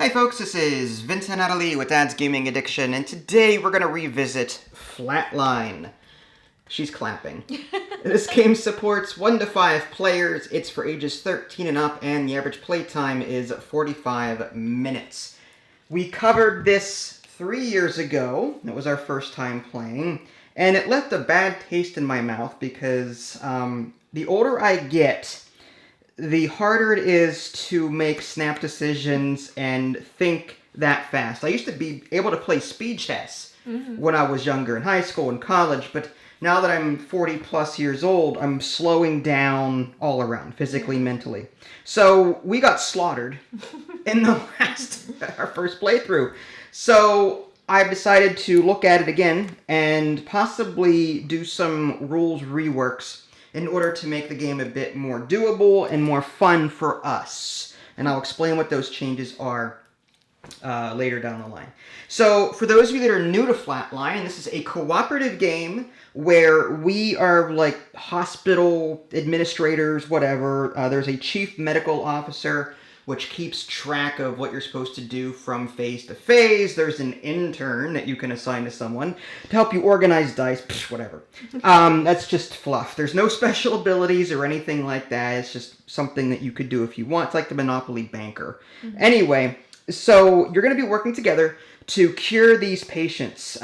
Hi folks, this is Vincent Natalie with Dad's Gaming Addiction, and today we're going to revisit Flatline. She's clapping. This game supports 1 to 5 players, it's for ages 13 and up, and the average playtime is 45 minutes. We covered this 3 years ago, that was our first time playing, and it left a bad taste in my mouth because the older I get, the harder it is to make snap decisions and think that fast. I used to be able to play speed chess when I was younger in high school and college, but now that I'm 40 plus years old, I'm slowing down all around, physically, mentally. So we got slaughtered in our first playthrough. So I've decided to look at it again and possibly do some rules reworks in order to make the game a bit more doable and more fun for us. And I'll explain what those changes are later down the line. So for those of you that are new to Flatline, this is a cooperative game where we are like hospital administrators, whatever. There's a chief medical officer which keeps track of what you're supposed to do from phase to phase. There's an intern that you can assign to someone to help you organize dice, whatever. That's just fluff. There's no special abilities or anything like that. It's just something that you could do if you want. It's like the Monopoly banker. Anyway, so you're going to be working together to cure these patients.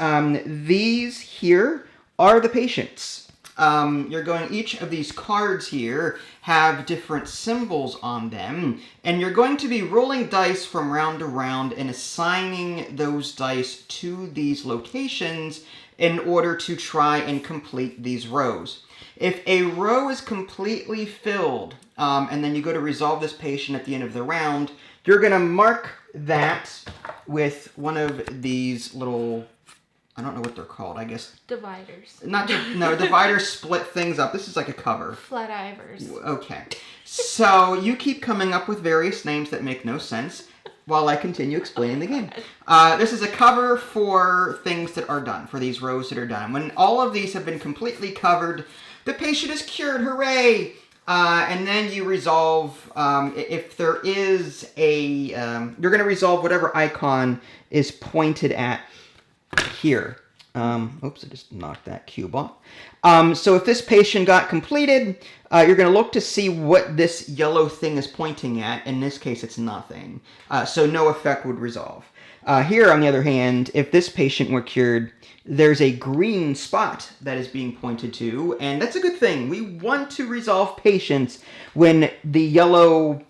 These here are the patients. Each of these cards here have different symbols on them, and you're going to be rolling dice from round to round and assigning those dice to these locations in order to try and complete these rows. If a row is completely filled, and then you go to resolve this patient at the end of the round, you're going to mark that with one of these little, I don't know what they're called, I guess. Dividers. Dividers split things up. This is like a cover. Flativers. Okay. So you keep coming up with various names that make no sense while I continue explaining the game. This is a cover for things that are done, for these rows that are done. When all of these have been completely covered, the patient is cured. Hooray! And then you resolve, if there is you're going to resolve whatever icon is pointed at here. Oops, I just knocked that cube off. So if this patient got completed, you're going to look to see what this yellow thing is pointing at. In this case, it's nothing. So no effect would resolve. Here, on the other hand, if this patient were cured, there's a green spot that is being pointed to, and that's a good thing. We want to resolve patients when the yellow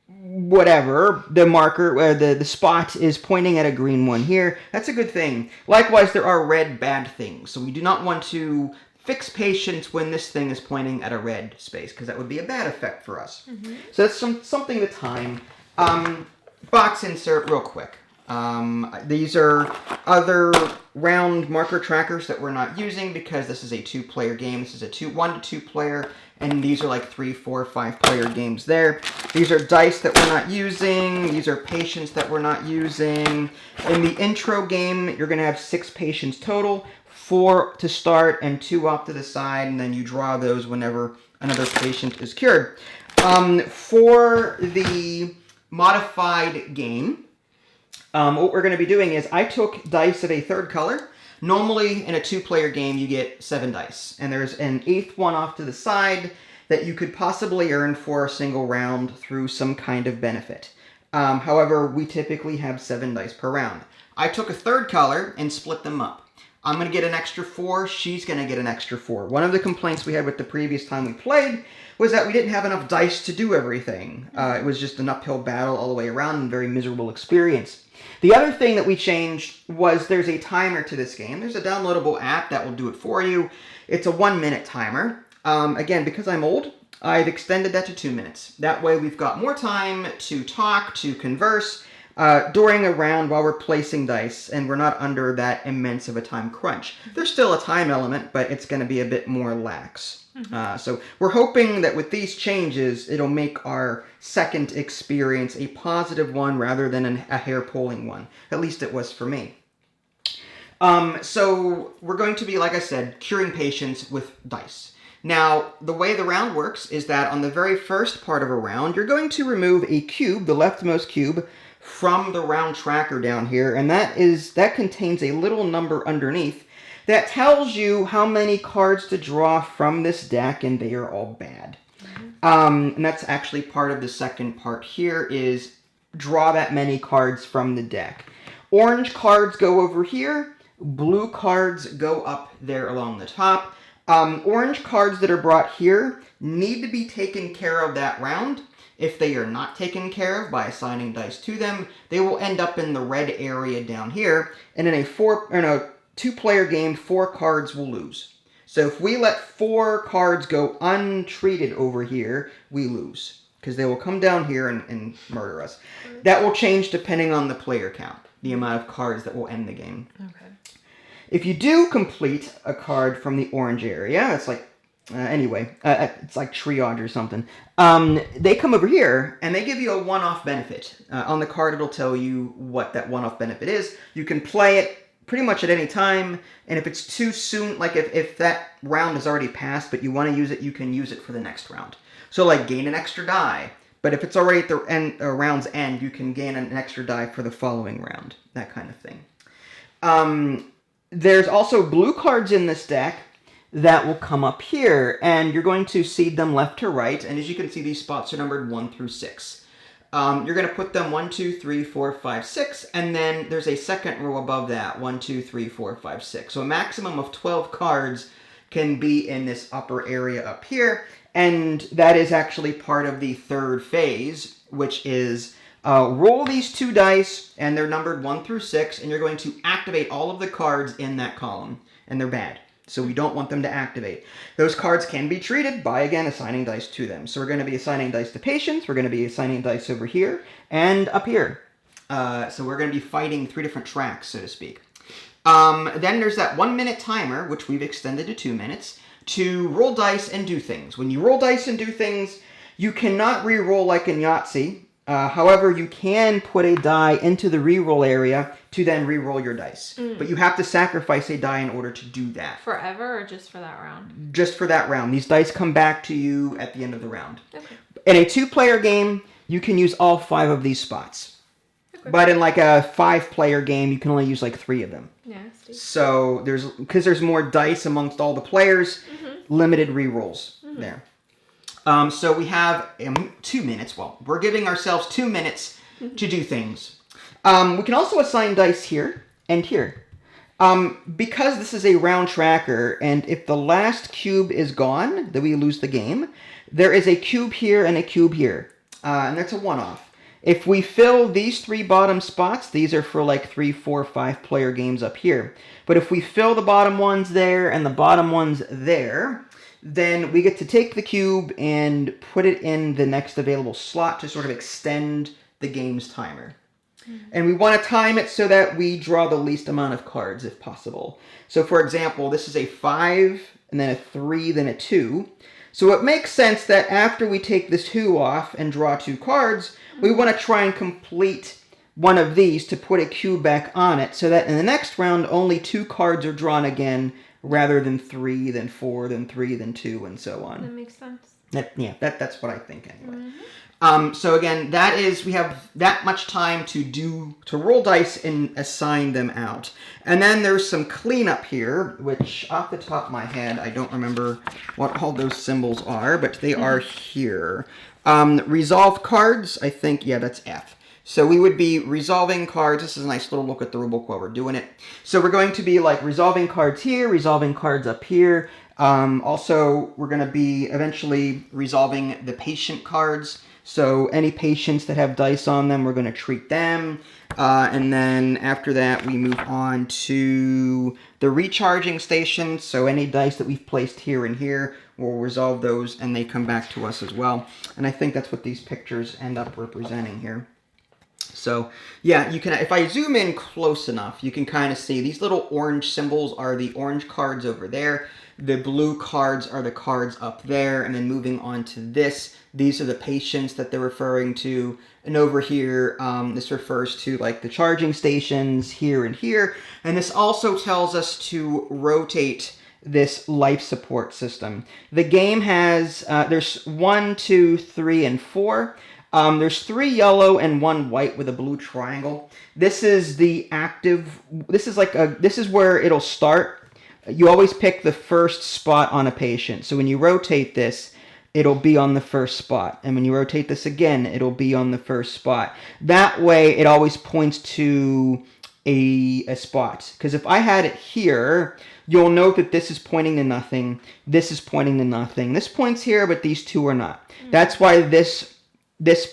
whatever, the marker, the spot is pointing at a green one here. That's a good thing. Likewise, there are red bad things. So we do not want to fix patients when this thing is pointing at a red space, because that would be a bad effect for us. So that's something to time. Box insert real quick. These are other round marker trackers that we're not using because this is a 2-player game. This is a 1 to 2 player, and these are like 3, 4, 5 player games there. These are dice that we're not using. These are patients that we're not using. In the intro game, you're going to have 6 patients total, 4 to start and 2 off to the side, and then you draw those whenever another patient is cured. For the modified game, what we're going to be doing is I took dice of a 3rd color. Normally, in a 2-player game, you get 7 dice. And there's an 8th one off to the side that you could possibly earn for a single round through some kind of benefit. However, we typically have 7 dice per round. I took a 3rd color and split them up. I'm going to get an extra 4. She's going to get an extra 4. One of the complaints we had with the previous time we played was that we didn't have enough dice to do everything. It was just an uphill battle all the way around and a very miserable experience. The other thing that we changed was there's a timer to this game. There's a downloadable app that will do it for you. It's a 1-minute timer. Again, because I'm old, I've extended that to 2 minutes. That way we've got more time to talk, to converse during a round while we're placing dice, and we're not under that immense of a time crunch. There's still a time element, but it's going to be a bit more lax. So we're hoping that with these changes, it'll make our second experience a positive one rather than a hair-pulling one. At least it was for me. So we're going to be, like I said, curing patients with dice. Now, the way the round works is that on the very first part of a round, you're going to remove a cube, the leftmost cube, from the round tracker down here, and that contains a little number underneath that tells you how many cards to draw from this deck, and they are all bad. And that's actually part of the second part here, is draw that many cards from the deck. Orange cards go over here, blue cards go up there along the top. Orange cards that are brought here need to be taken care of that round. If they are not taken care of by assigning dice to them, they will end up in the red area down here, and in a two-player game, 4 cards will lose. So if we let 4 cards go untreated over here, we lose, because they will come down here and murder us. That will change depending on the player count, the amount of cards that will end the game. Okay. If you do complete a card from the orange area, it's like, it's like triage or something. They come over here, and they give you a one-off benefit. On the card, it'll tell you what that one-off benefit is. You can play it pretty much at any time, and if it's too soon, like if that round has already passed, but you want to use it, you can use it for the next round. So like gain an extra die, but if it's already at the end, round's end, you can gain an extra die for the following round, that kind of thing. There's also blue cards in this deck that will come up here, and you're going to seed them left to right, and as you can see, these spots are numbered 1 through 6. You're going to put them 1, 2, 3, 4, 5, 6, and then there's a second row above that, 1, 2, 3, 4, 5, 6. So a maximum of 12 cards can be in this upper area up here, and that is actually part of the third phase, which is roll these 2 dice, and they're numbered 1 through 6, and you're going to activate all of the cards in that column, and they're bad. So we don't want them to activate. Those cards can be treated by, again, assigning dice to them. So we're going to be assigning dice to patience, we're going to be assigning dice over here, and up here. So we're going to be fighting 3 different tracks, so to speak. Then there's that 1-minute timer, which we've extended to 2 minutes, to roll dice and do things. When you roll dice and do things, you cannot re-roll like in Yahtzee. However, you can put a die into the re-roll area to then re-roll your dice. But you have to sacrifice a die in order to do that. Forever or just for that round? Just for that round. These dice come back to you at the end of the round. Okay. In a 2-player game, you can use all 5 of these spots. Okay. But in like a 5-player game, you can only use like 3 of them. Yeah. So because there's more dice amongst all the players, limited re-rolls there. So we have 2 minutes. Well, we're giving ourselves 2 minutes to do things. We can also assign dice here and here. Because this is a round tracker, and if the last cube is gone, then we lose the game. There is a cube here and a cube here. And that's a one-off. If we fill these 3 bottom spots, these are for like 3, 4, 5-player games up here. But if we fill the bottom ones there and the bottom ones there, then we get to take the cube and put it in the next available slot to sort of extend the game's timer. And we want to time it so that we draw the least amount of cards if possible. So for example, this is a 5, and then a 3, then a 2. So it makes sense that after we take this 2 off and draw 2 cards, we want to try and complete one of these to put a cube back on it, so that in the next round only 2 cards are drawn again, rather than 3, then 4, then 3, then 2, and so on. That makes sense. That's what I think anyway. So again, we have that much time to roll dice and assign them out. And then there's some cleanup here, which off the top of my head, I don't remember what all those symbols are, but they are here. Resolve cards, I think, that's F. So we would be resolving cards. This is a nice little look at the rulebook while we're doing it. So we're going to be like resolving cards here, resolving cards up here. Also, we're going to be eventually resolving the patient cards. So any patients that have dice on them, we're going to treat them. And then after that, we move on to the recharging station. So any dice that we've placed here and here, we'll resolve those and they come back to us as well. And I think that's what these pictures end up representing here. So, yeah, you can, if I zoom in close enough, you can kind of see these little orange symbols are the orange cards over there. The blue cards are the cards up there. And then moving on to this, these are the patients that they're referring to. And over here, this refers to like the charging stations here and here. And this also tells us to rotate this life support system. The game has, there's 1, 2, 3, and 4. There's 3 yellow and 1 white with a blue triangle. This is the active. This is where it'll start. You always pick the first spot on a patient. So when you rotate this, it'll be on the first spot. And when you rotate this again, it'll be on the first spot. That way, it always points to a spot. Because if I had it here, you'll note that this is pointing to nothing. This is pointing to nothing. This points here, but these two are not. That's why this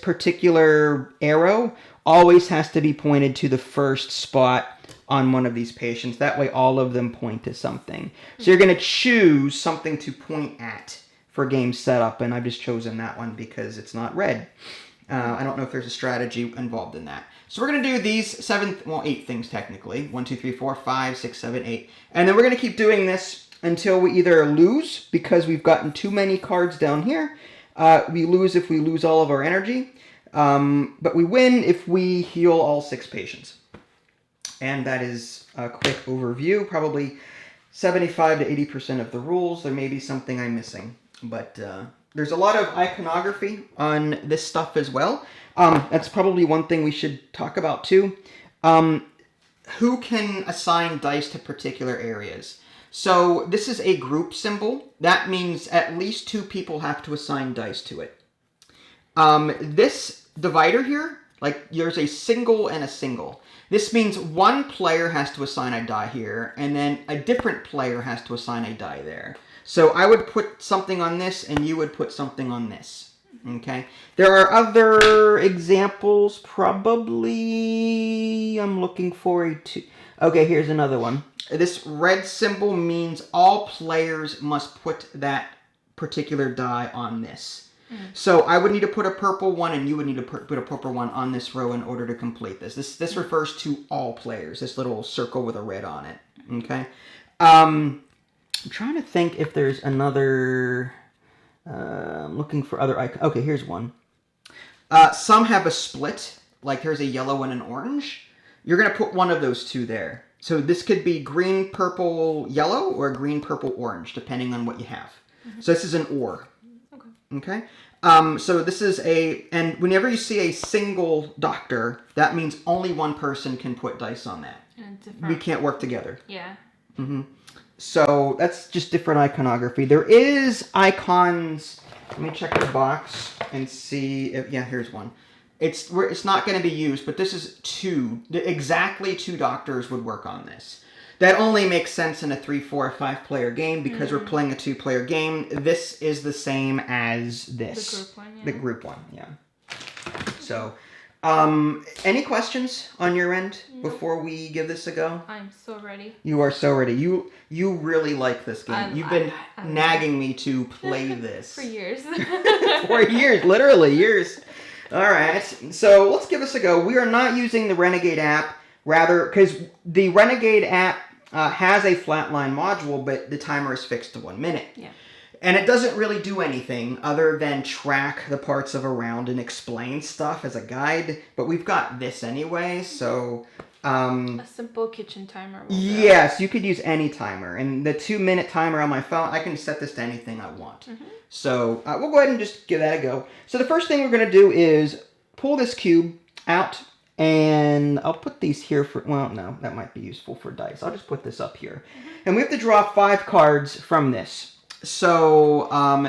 particular arrow always has to be pointed to the first spot on one of these patients. That way all of them point to something. So you're going to choose something to point at for game setup, and I've just chosen that one because it's not red. I don't know if there's a strategy involved in that. So we're going to do these 8 things technically. 1, 2, 3, 4, 5, 6, 7, 8. And then we're going to keep doing this until we either lose because we've gotten too many cards down here. We lose if we lose all of our energy. But we win if we heal all 6 patients. And that is a quick overview. Probably 75 to 80% of the rules. There may be something I'm missing. But there's a lot of iconography on this stuff as well. That's probably one thing we should talk about too. Who can assign dice to particular areas? So this is a group symbol. That means at least 2 people have to assign dice to it. This divider here, like there's a single and a single. This means one player has to assign a die here, and then a different player has to assign a die there. So I would put something on this, and you would put something on this. Okay? There are other examples, probably. I'm looking for a 2. Okay, here's another one. This red symbol means all players must put that particular die on this. So I would need to put a purple one, and you would need to put a purple one on this row in order to complete this. This refers to all players, this little circle with a red on it. Okay? I'm trying to think if there's another... I'm looking for other icons. Okay, here's one. Some have a split, like there's a yellow and an orange. You're going to put one of those 2 there. So this could be green, purple, yellow, or green, purple, orange, depending on what you have. So this is an or. Okay? So this is and whenever you see a single doctor, that means only one person can put dice on that. We can't work together. Yeah. So that's just different iconography. There is icons. Let me check the box and see if, yeah, here's one. It's not going to be used, but this is 2. Exactly 2 doctors would work on this. That only makes sense in a 3, 4, 5 player game because we're playing a 2-player game. This is the same as this. The group one, yeah. The group one, yeah. So, any questions on your end before we give this a go? I'm so ready. You are so ready. You really like this game. You've been nagging me to play this. For years. For years, literally years. All right, so let's give this a go. We are not using the Renegade app, rather, because the Renegade app has a Flatline module, but the timer is fixed to 1 minute. Yeah. And it doesn't really do anything other than track the parts of a round and explain stuff as a guide. But we've got this anyway, so... a simple kitchen timer. Yes, you could use any timer. And the 2-minute timer on my phone, I can set this to anything I want. So we'll go ahead and just give that a go. So the first thing we're going to do is pull this cube out. And I'll put these here for, well, no, that might be useful for dice. I'll just put this up here. And we have to draw 5 cards from this. So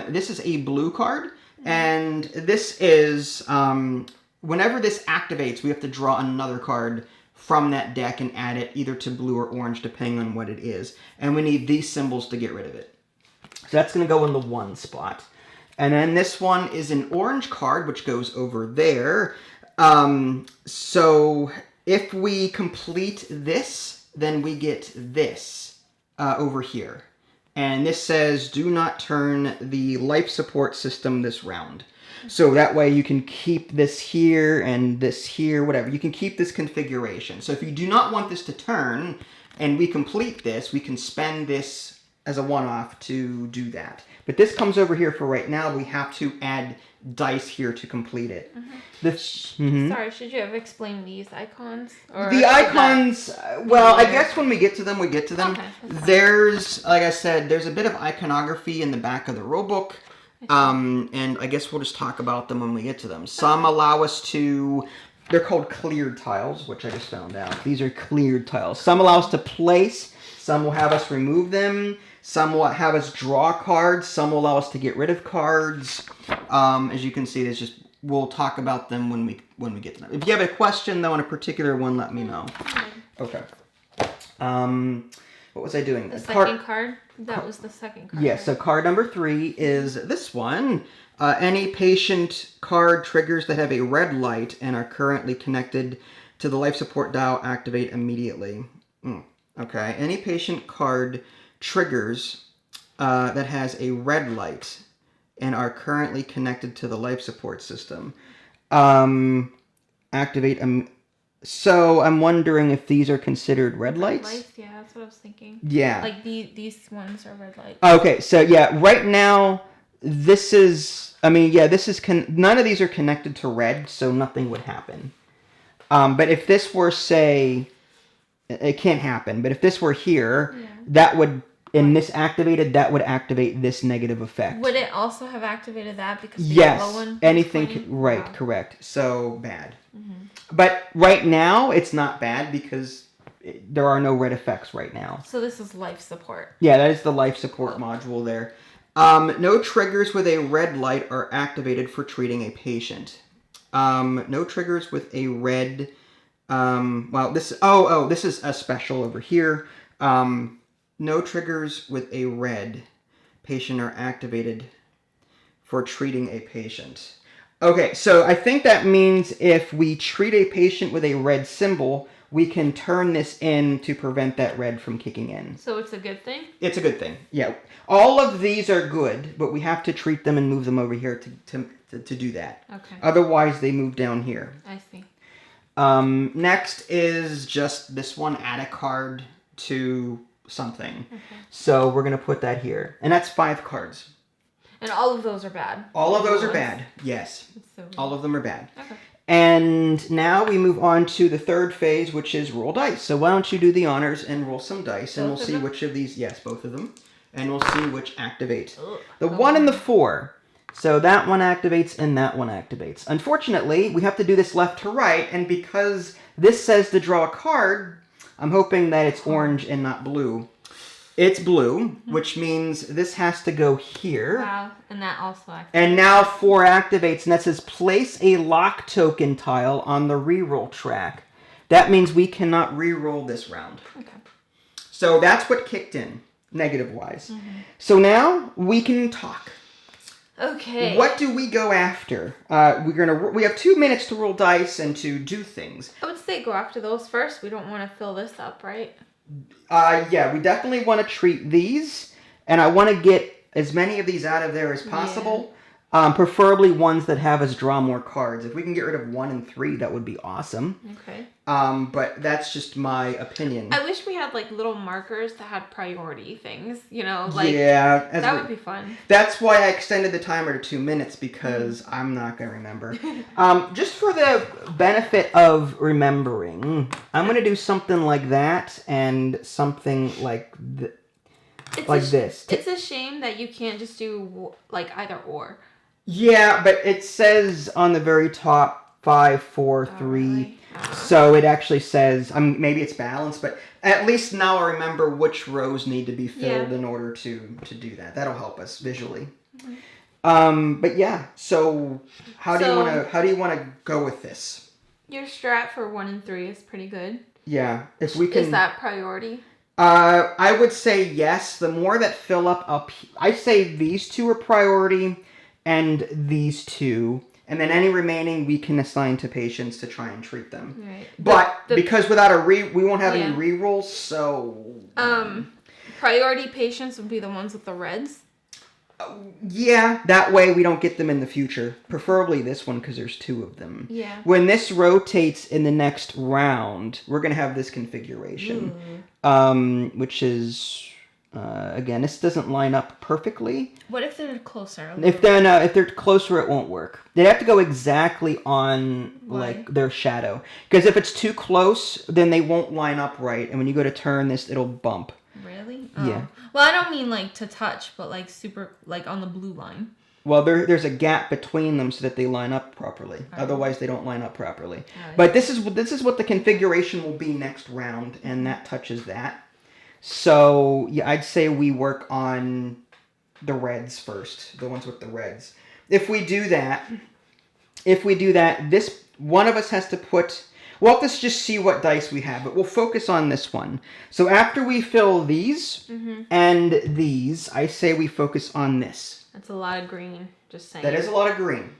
this is a blue card. And this is, whenever this activates, we have to draw another card from that deck and add it either to blue or orange, depending on what it is. And we need these symbols to get rid of it. So that's going to go in the 1 spot. And then this one is an orange card, which goes over there. So if we complete this, then we get this over here. And this says, do not turn the life support system this round. So that way you can keep this here and this here, whatever. You can keep this configuration. So if you do not want this to turn and we complete this, we can spend this as a one-off to do that. But this comes over here for right now. We have to add dice here to complete it. Sorry, should you have explained these icons? Or the icons, well, I guess when we get to them, we get to them. Okay. There's, like I said, there's a bit of iconography in the back of the rulebook. And I guess we'll just talk about them when we get to them. Some allow us to, they're called cleared tiles, which I just found out. These are cleared tiles. Some allow us to place, some will have us remove them, some will have us draw cards, some will allow us to get rid of cards. As you can see, there's just, we'll talk about them when we get to them. If you have a question, though, on a particular one, let me know. Okay. What was I doing? The second card? That was the second card. Yes, so card number 3 is this one. Any patient card triggers that have a red light and are currently connected to the life support dial activate immediately. Okay, any patient card triggers that has a red light and are currently connected to the life support system. Activate So I'm wondering if these are considered red lights? Red lights, yeah, that's what I was thinking. Yeah. Like these ones are red lights. Okay, so yeah, right now this is, none of these are connected to red, so nothing would happen. But if this were, say, it can't happen, but if this were here, that would, and this activated, that would activate this negative effect. Would it also have activated that because the yes, yellow one? Anything, right, wow. Correct. So bad. But right now, it's not bad because there are no red effects right now. So this is life support. Yeah, that is the life support module there. No triggers with a red light are activated for treating a patient. No triggers with a red... this is a special over here. No triggers with a red patient are activated for treating a patient. Okay, so I think that means if we treat a patient with a red symbol, we can turn this in to prevent that red from kicking in. So it's a good thing? It's a good thing, yeah. All of these are good, but we have to treat them and move them over here to do that. Okay. Otherwise, they move down here. I see. Next is just this one, add a card to something. Okay. So we're going to put that here. And that's 5 cards. And all of those are bad. All of those are bad, yes. So all of them are bad. Okay. And now we move on to the third phase, which is roll dice. So why don't you do the honors and roll some dice, and we'll see which of these, yes, both of them, and we'll see which activate. The 1 and the 4. So that one activates and that one activates. Unfortunately, we have to do this left to right, and because this says to draw a card, I'm hoping that it's orange and not blue. It's blue, which means this has to go here. Wow, and that also activates. And now 4 activates, and that says place a lock token tile on the reroll track. That means we cannot reroll this round. Okay. So that's what kicked in, negative-wise. So now we can talk. Okay. What do we go after? We have 2 minutes to roll dice and to do things. I would say go after those first. We don't want to fill this up, right? Yeah, we definitely want to treat these, and I want to get as many of these out of there as possible. Yeah. Preferably ones that have us draw more cards. If we can get rid of 1 and 3, that would be awesome. Okay. But that's just my opinion. I wish we had like little markers that had priority things, like yeah, that would be fun. That's why I extended the timer to 2 minutes, because I'm not going to remember. Just for the benefit of remembering, I'm going to do something like that and something like this. It's a shame that you can't just do like either or. Yeah, but it says on the very top 5, 4, 3. Really? So it actually says, maybe it's balanced, but at least now I remember which rows need to be filled in order to do that. That'll help us visually. But yeah, so how do you want to go with this? Your strat for 1 and 3 is pretty good. Yeah, if we can. Is that priority? I would say yes. The more that fill up, I say these 2 are priority, and these 2. And then any remaining we can assign to patients to try and treat them. Right. But because without we won't have any rerolls, so... priority patients would be the ones with the reds? Yeah, that way we don't get them in the future. Preferably this one, because there's 2 of them. Yeah. When this rotates in the next round, we're going to have this configuration. Which is... again, this doesn't line up perfectly. What if they're closer? If they're closer, it won't work. They have to go exactly on their shadow. Because if it's too close, then they won't line up right. And when you go to turn this, it'll bump. Really? Oh. Yeah. Well, I don't mean like to touch, but like super, like on the blue line. Well, there's a gap between them so that they line up properly. Right. Otherwise, they don't line up properly. Right. But this is what the configuration will be next round, and that touches that. So yeah, I'd say we work on the reds first, the ones with the reds. If we do that, this one of us has to put. Well, let's just see what dice we have, but we'll focus on this one. So after we fill these and these, I say we focus on this. That's a lot of green. Just saying. That is a lot of green.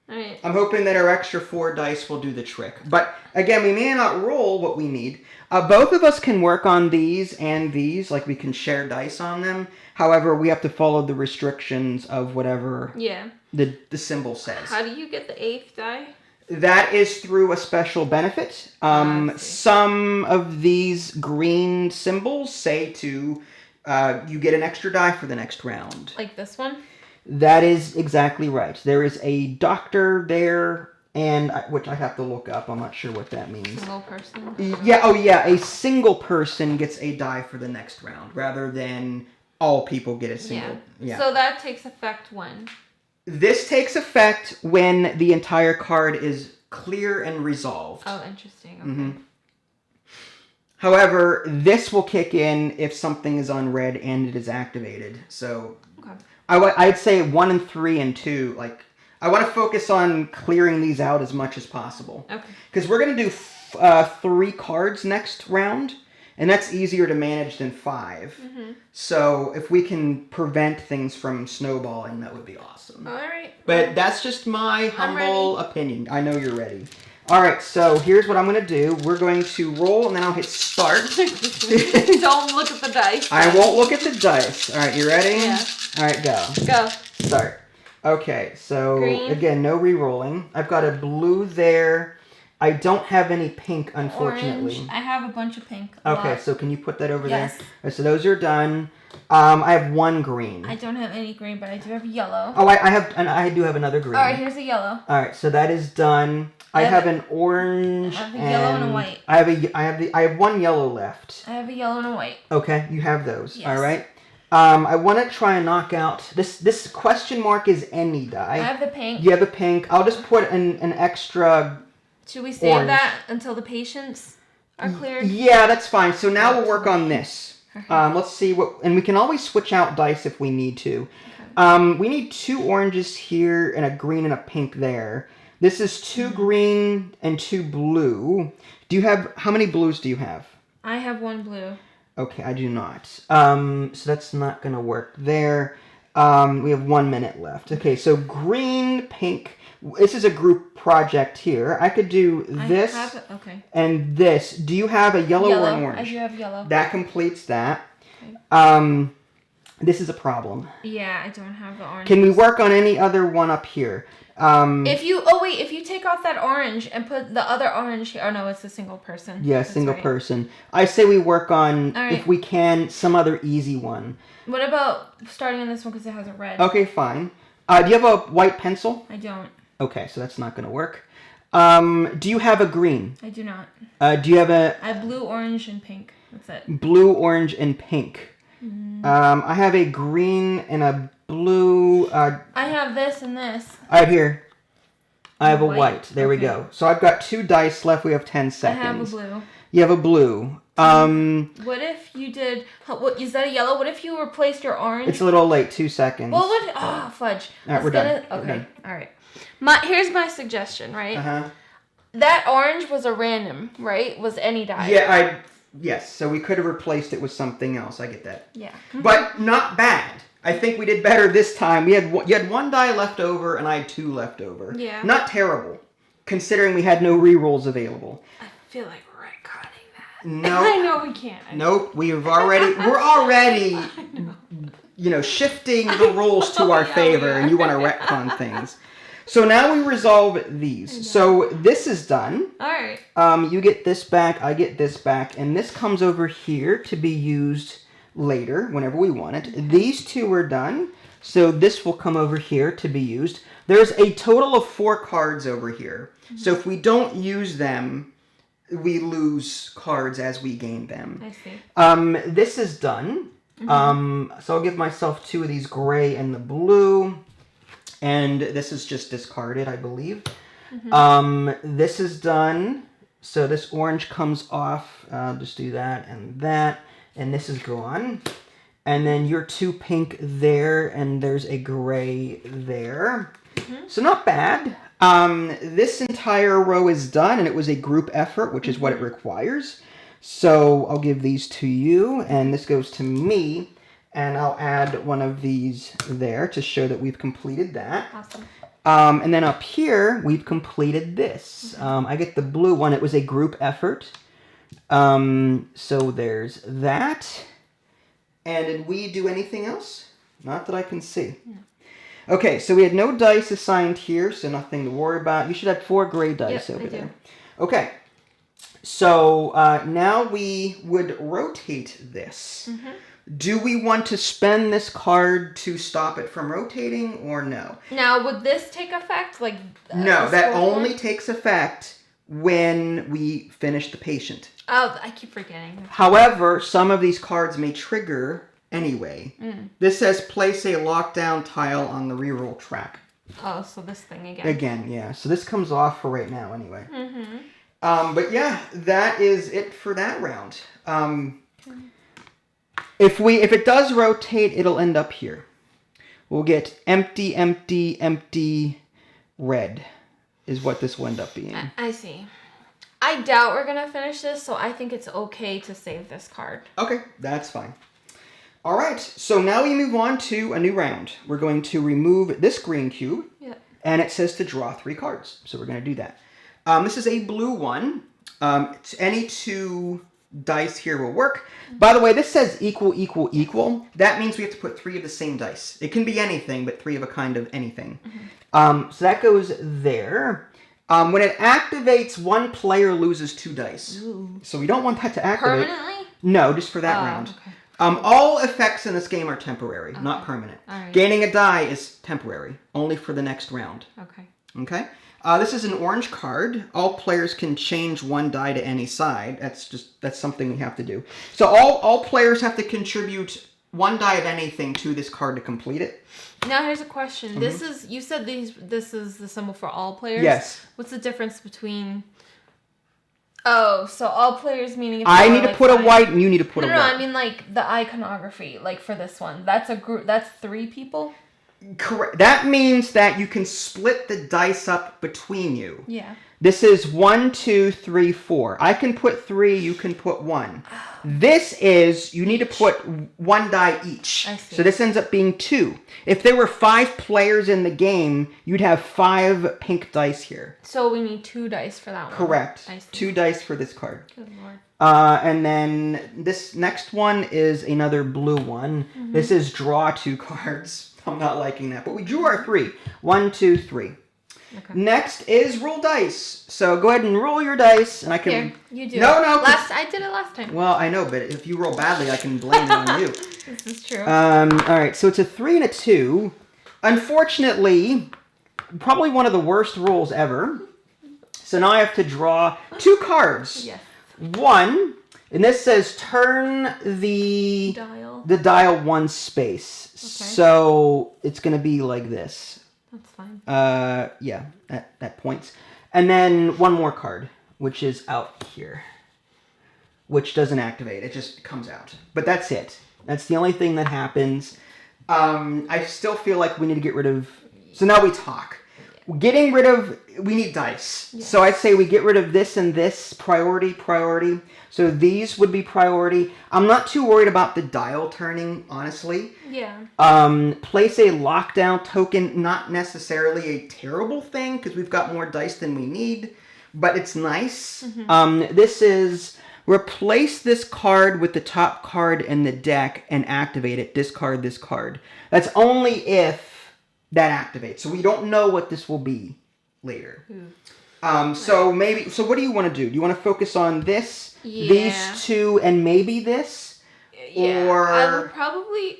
All right. I'm hoping that our extra 4 dice will do the trick. But again, we may not roll what we need. Both of us can work on these and these, like we can share dice on them. However, we have to follow the restrictions of whatever the symbol says. How do you get the 8th die? That is through a special benefit. Some of these green symbols say to you get an extra die for the next round. Like this one? That is exactly right. There is a doctor there, and which I have to look up. I'm not sure what that means. Single person? Yeah. Oh, yeah. A single person gets a die for the next round, rather than all people get a single. Yeah. So that takes effect when? This takes effect when the entire card is clear and resolved. Oh, interesting. Okay. However, this will kick in if something is on red and it is activated. So I'd say 1 and 3 and 2. Like, I want to focus on clearing these out as much as possible. Okay. Because we're going to do 3 cards next round. And that's easier to manage than 5. So if we can prevent things from snowballing, that would be awesome. All right. But that's just my humble opinion. I know you're ready. All right, so here's what I'm going to do. We're going to roll, and then I'll hit start. Don't look at the dice. I won't look at the dice. All right, you ready? Yeah. All right, go. Go. Start. Okay, so Green. Again, no re-rolling. I've got a blue there. I don't have any pink, unfortunately. Orange. I have a bunch of pink. Okay, so can you put that over there? Yes. Right, so those are done. I have 1 green. I don't have any green, but I do have yellow. Oh, I do have another green. All right, here's a yellow. All right, so that is done. I have an orange. I have a yellow and a white. I have 1 yellow left. I have a yellow and a white. Okay, you have those. Yes. All right. I want to try and knock out this question mark is any die. I have the pink. You have the pink. I'll just put an extra. Should we save orange. that until the patients are cleared? Yeah, that's fine. So now we'll work on this. Let's see and we can always switch out dice if we need to. Okay. We need 2 oranges here and a green and a pink there. This is 2 green and 2 blue. How many blues do you have? I have 1 blue. Okay, I do not. So that's not going to work there. We have 1 minute left. Okay, so green, pink. This is a group project here. I could do this and this. Do you have a yellow or an orange? I do have yellow. That completes that. Okay. This is a problem. Yeah, I don't have the orange. Can we work on any other one up here? If you take off that orange and put the other orange here. Oh no, it's a single person. Yeah, single person. I say we work on, if we can, some other easy one. What about starting on this one because it has a red? Okay, fine. Do you have a white pencil? I don't. Okay, so that's not going to work. Do you have a green? I do not. Do you have I have blue, orange, and pink. That's it. Blue, orange, and pink. I have a green and a blue. I have this and this. I have here. I have a white. There we go. So I've got 2 dice left. We have 10 seconds. I have a blue. You have a blue. What if you did? What is that a yellow? What if you replaced your orange? It's a little late. 2 seconds. Well, what? Fudge. All right, we're done. Okay. We're done. All right. Here's my suggestion. Right. That orange was a random, right? Was any die. Yeah, yes. So we could have replaced it with something else. I get that. Yeah. But not bad. I think we did better this time. You had 1 die left over, and I had 2 left over. Yeah. Not terrible, considering we had no rerolls available. I feel like we're retconning that. No. I know we can't. Nope. We're already, shifting the rules to our favor, and you want to retcon things. So now we resolve these. So this is done. All right. You get this back, I get this back, and this comes over here to be used later, whenever we want it. These 2 are done, so this will come over here to be used. There's a total of 4 cards over here. Mm-hmm. So if we don't use them, we lose cards as we gain them. I see. This is done. Mm-hmm. So I'll give myself 2 of these gray and the blue. And this is just discarded, I believe. Mm-hmm. This is done. So this orange comes off. I'll just do that and that. And this is gone. And then your 2 pink there, and there's a gray there. Mm-hmm. So not bad. This entire row is done, and it was a group effort, which is what it requires. So I'll give these to you, and this goes to me. And I'll add one of these there to show that we've completed that. Awesome. And then up here, we've completed this. I get the blue one. It was a group effort. So there's that. And did we do anything else? Not that I can see. No. Okay, so we had no dice assigned here, so nothing to worry about. You should have 4 gray dice over there. Okay. So now we would rotate this. Mm-hmm. Do we want to spend this card to stop it from rotating or no? Now, would this take effect? No, that only takes effect when we finish the patient. Oh, I keep forgetting. However, some of these cards may trigger anyway. This says place a lockdown tile on the reroll track. Oh, so this thing again. Again, yeah. So this comes off for right now anyway. Mm-hmm. But yeah, that is it for that round. If it does rotate, it'll end up here. We'll get empty, empty, empty, red is what this will end up being. I see. I doubt we're going to finish this, so I think it's okay to save this card. Okay, that's fine. All right, so now we move on to a new round. We're going to remove this green cube, and it says to draw 3 cards. So we're going to do that. This is a blue one. Any 2 dice here will work. By the way, this says equal, equal, equal. That means we have to put 3 of the same dice. It can be anything, but 3 of a kind of anything. So that goes there. When it activates, 1 player loses 2 dice. Ooh. So we don't want that to activate. Permanently? No, just for that round. Okay. All effects in this game are temporary, not permanent. All right. Gaining a die is temporary, only for the next round. Okay. Okay? This is an orange card. All players can change 1 die to any side. That's something we have to do. So all players have to contribute 1 die of anything to this card to complete it. Now here's a question. This is, you said this is the symbol for all players? Yes. What's the difference between... Oh, so all players meaning... If I need to put a white and you need to put a white. No, I mean like the iconography, like for this one. That's a group, that's 3 people? Correct. That means that you can split the dice up between you. Yeah. This is 1, 2, 3, 4. I can put 3, you can put 1. This is, you need to put 1 die each. I see. So this ends up being 2. If there were 5 players in the game, you'd have 5 pink dice here. So we need 2 dice for that one. Correct. I see. 2 dice for this card. Good lord. And then this next one is another blue one. Mm-hmm. This is draw 2 cards. I'm not liking that. But we drew our 3. 1, 2, 3. Okay. Next is roll dice. So go ahead and roll your dice, and I can. Here, you do. No. I did it last time. Well, I know, but if you roll badly, I can blame it on you. This is true. All right. So it's a 3 and a 2. Unfortunately, probably one of the worst rolls ever. So now I have to draw 2 cards. Yes. 1, and this says turn the dial 1 space. Okay. So it's going to be like this. That's fine. Yeah, that points. And then 1 more card, which is out here, which doesn't activate. It just comes out. But that's it. That's the only thing that happens. I still feel like we need to get rid of... So now we talk. Getting rid of... We need dice. Yes. So I'd say we get rid of this and this. Priority. So these would be priority. I'm not too worried about the dial turning, honestly. Yeah. Place a lockdown token. Not necessarily a terrible thing, because we've got more dice than we need. But it's nice. Mm-hmm. This is... Replace this card with the top card in the deck and activate it. Discard this card. That's only if that activates. So we don't know what this will be later. So what do you want to do? Do you want to focus on this, these 2, and maybe this? Yeah, or... I would probably...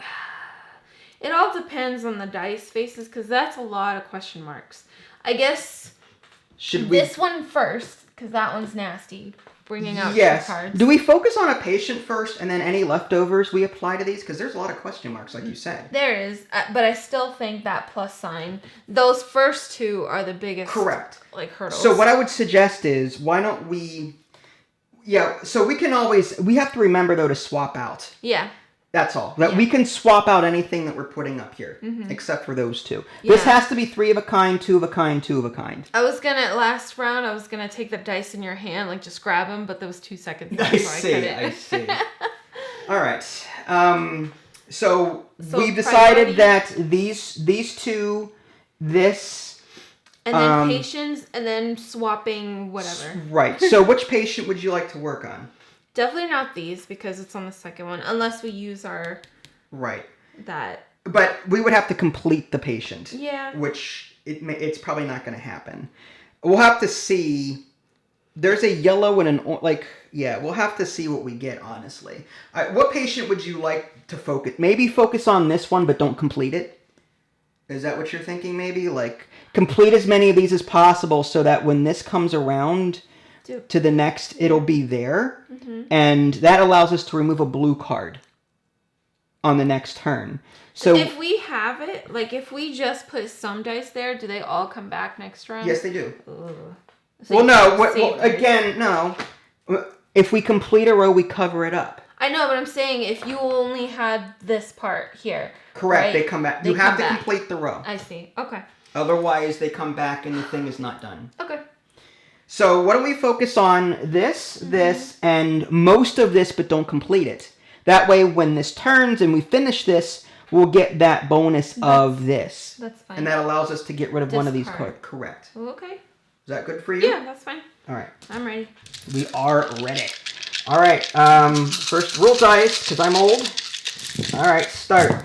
It all depends on the dice faces, because that's a lot of question marks. I guess this one first, because that one's nasty. bringing out yes. 2 cards. Do we focus on a patient first and then any leftovers we apply to these? Because there's a lot of question marks, like you said. There is, but I still think that plus sign, those first 2 are the biggest. Correct. Like hurdles. So what I would suggest is, why don't we... Yeah, so we can always... We have to remember, though, to swap out. Yeah. That's all. That we can swap out anything that we're putting up here, except for those 2. Yeah. This has to be 3 of a kind, 2 of a kind, 2 of a kind. I was gonna, last round, I was gonna take the dice in your hand, like just grab them, but there was 2 seconds left, I so see, I couldn't. I see. All right. So we've priority? decided that these 2, this... And then patience, and then swapping whatever. Right. So which patient would you like to work on? Definitely not these, because it's on the second one, unless we use our... Right. That. But we would have to complete the patient. Yeah. Which it's probably not going to happen. We'll have to see. There's a yellow and an we'll have to see what we get, honestly. What patient would you like to focus? Maybe focus on this one, but don't complete it. Is that what you're thinking? Maybe complete as many of these as possible, so that when this comes around to the next, it'll be there, and that allows us to remove a blue card on the next turn. So if we have it, if we just put some dice there, do they all come back next round? yes, they do. So Well, no. Again, no. If we complete a row, we cover it up. I know, but I'm saying if you only had this part here. Correct. Right? They come back. You have to complete the row. I see. Okay. Otherwise, they come back and the thing is not done. Okay. So why don't we focus on this, and most of this, but don't complete it. That way, when this turns and we finish this, we'll get that bonus of this. That's fine. And that allows us to get rid of one of these Discard. cards. Correct. Okay. Is that good for you? Yeah, that's fine. All right. I'm ready. We are ready. All right. First, roll dice, because I'm old. All right, start. All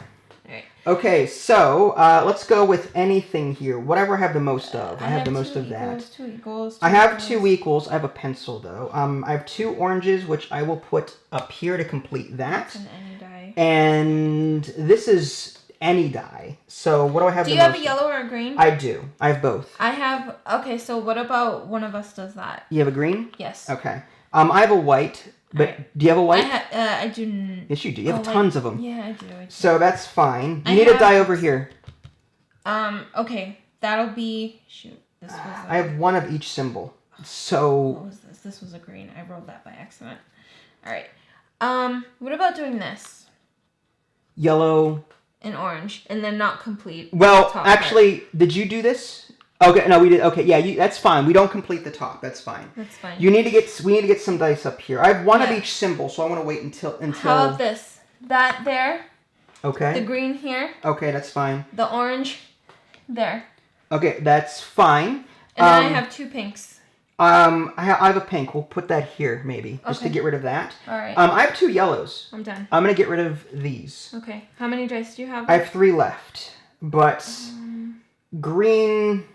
right. Okay, so let's go with anything here. Whatever I have the most of. I have the most of that. 2 equals. I have 2 equals. I have a pencil, though. I have 2 oranges, which I will put up here to complete that. That's an any die. And this is any die. So what do I have Do the you have most a yellow or a green? I do. I have both. I have... Okay, so what about one of us does that? You have a green? Yes. Okay. I have a white, but Alright. do you have a white? I do... Yes, you do. You have tons of them. Yeah, I do. So that's fine. You I need a have- die over here. Okay. That'll be... Shoot. This was I have one of each symbol. So... What was this? This was a green. I rolled that by accident. Alright. What about doing this? Yellow... And orange. And then not complete. Well, the top actually, did you do this? Okay, no, we did. Okay, yeah, that's fine. We don't complete the top. That's fine. part. That's fine. We need to get some dice up here. I have one of Yeah. each symbol, so I want to wait until. How about this? That there. Okay. The green here. Okay, that's fine. The orange there. Okay, that's fine. And then I have 2 pinks. I have a pink. We'll put that here, maybe, just to Okay. get rid of that. Alright. I have 2 yellows. I'm done. I'm gonna get rid of these. Okay. How many dice do you have? I have 3 left, but green.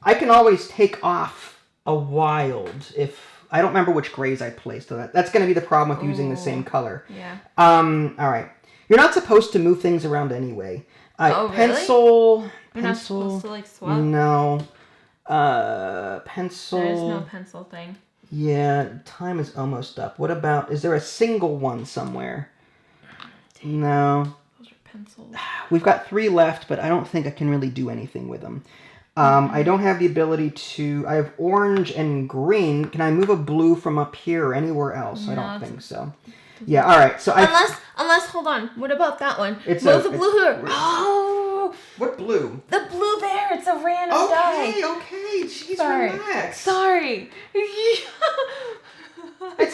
I can always take off a wild if I don't remember which grays I placed. So that's gonna be the problem with using the same color. Yeah. All right. You're not supposed to move things around anyway. Oh, really? Pencil. You're not supposed to swap? No. Pencil. There's no pencil thing. Yeah, time is almost up. What about, is there a single one somewhere? No. Those are pencils. We've got 3 left, but I don't think I can really do anything with them. I don't have the ability to, I have orange and green. Can I move a blue from up here or anywhere else? I don't think so. Yeah, all right. So Unless, hold on. What about that one? It's Move the blue here. Oh! What blue? The blue there. It's a random die. Okay. Jeez, Sorry. relax. Sorry. It's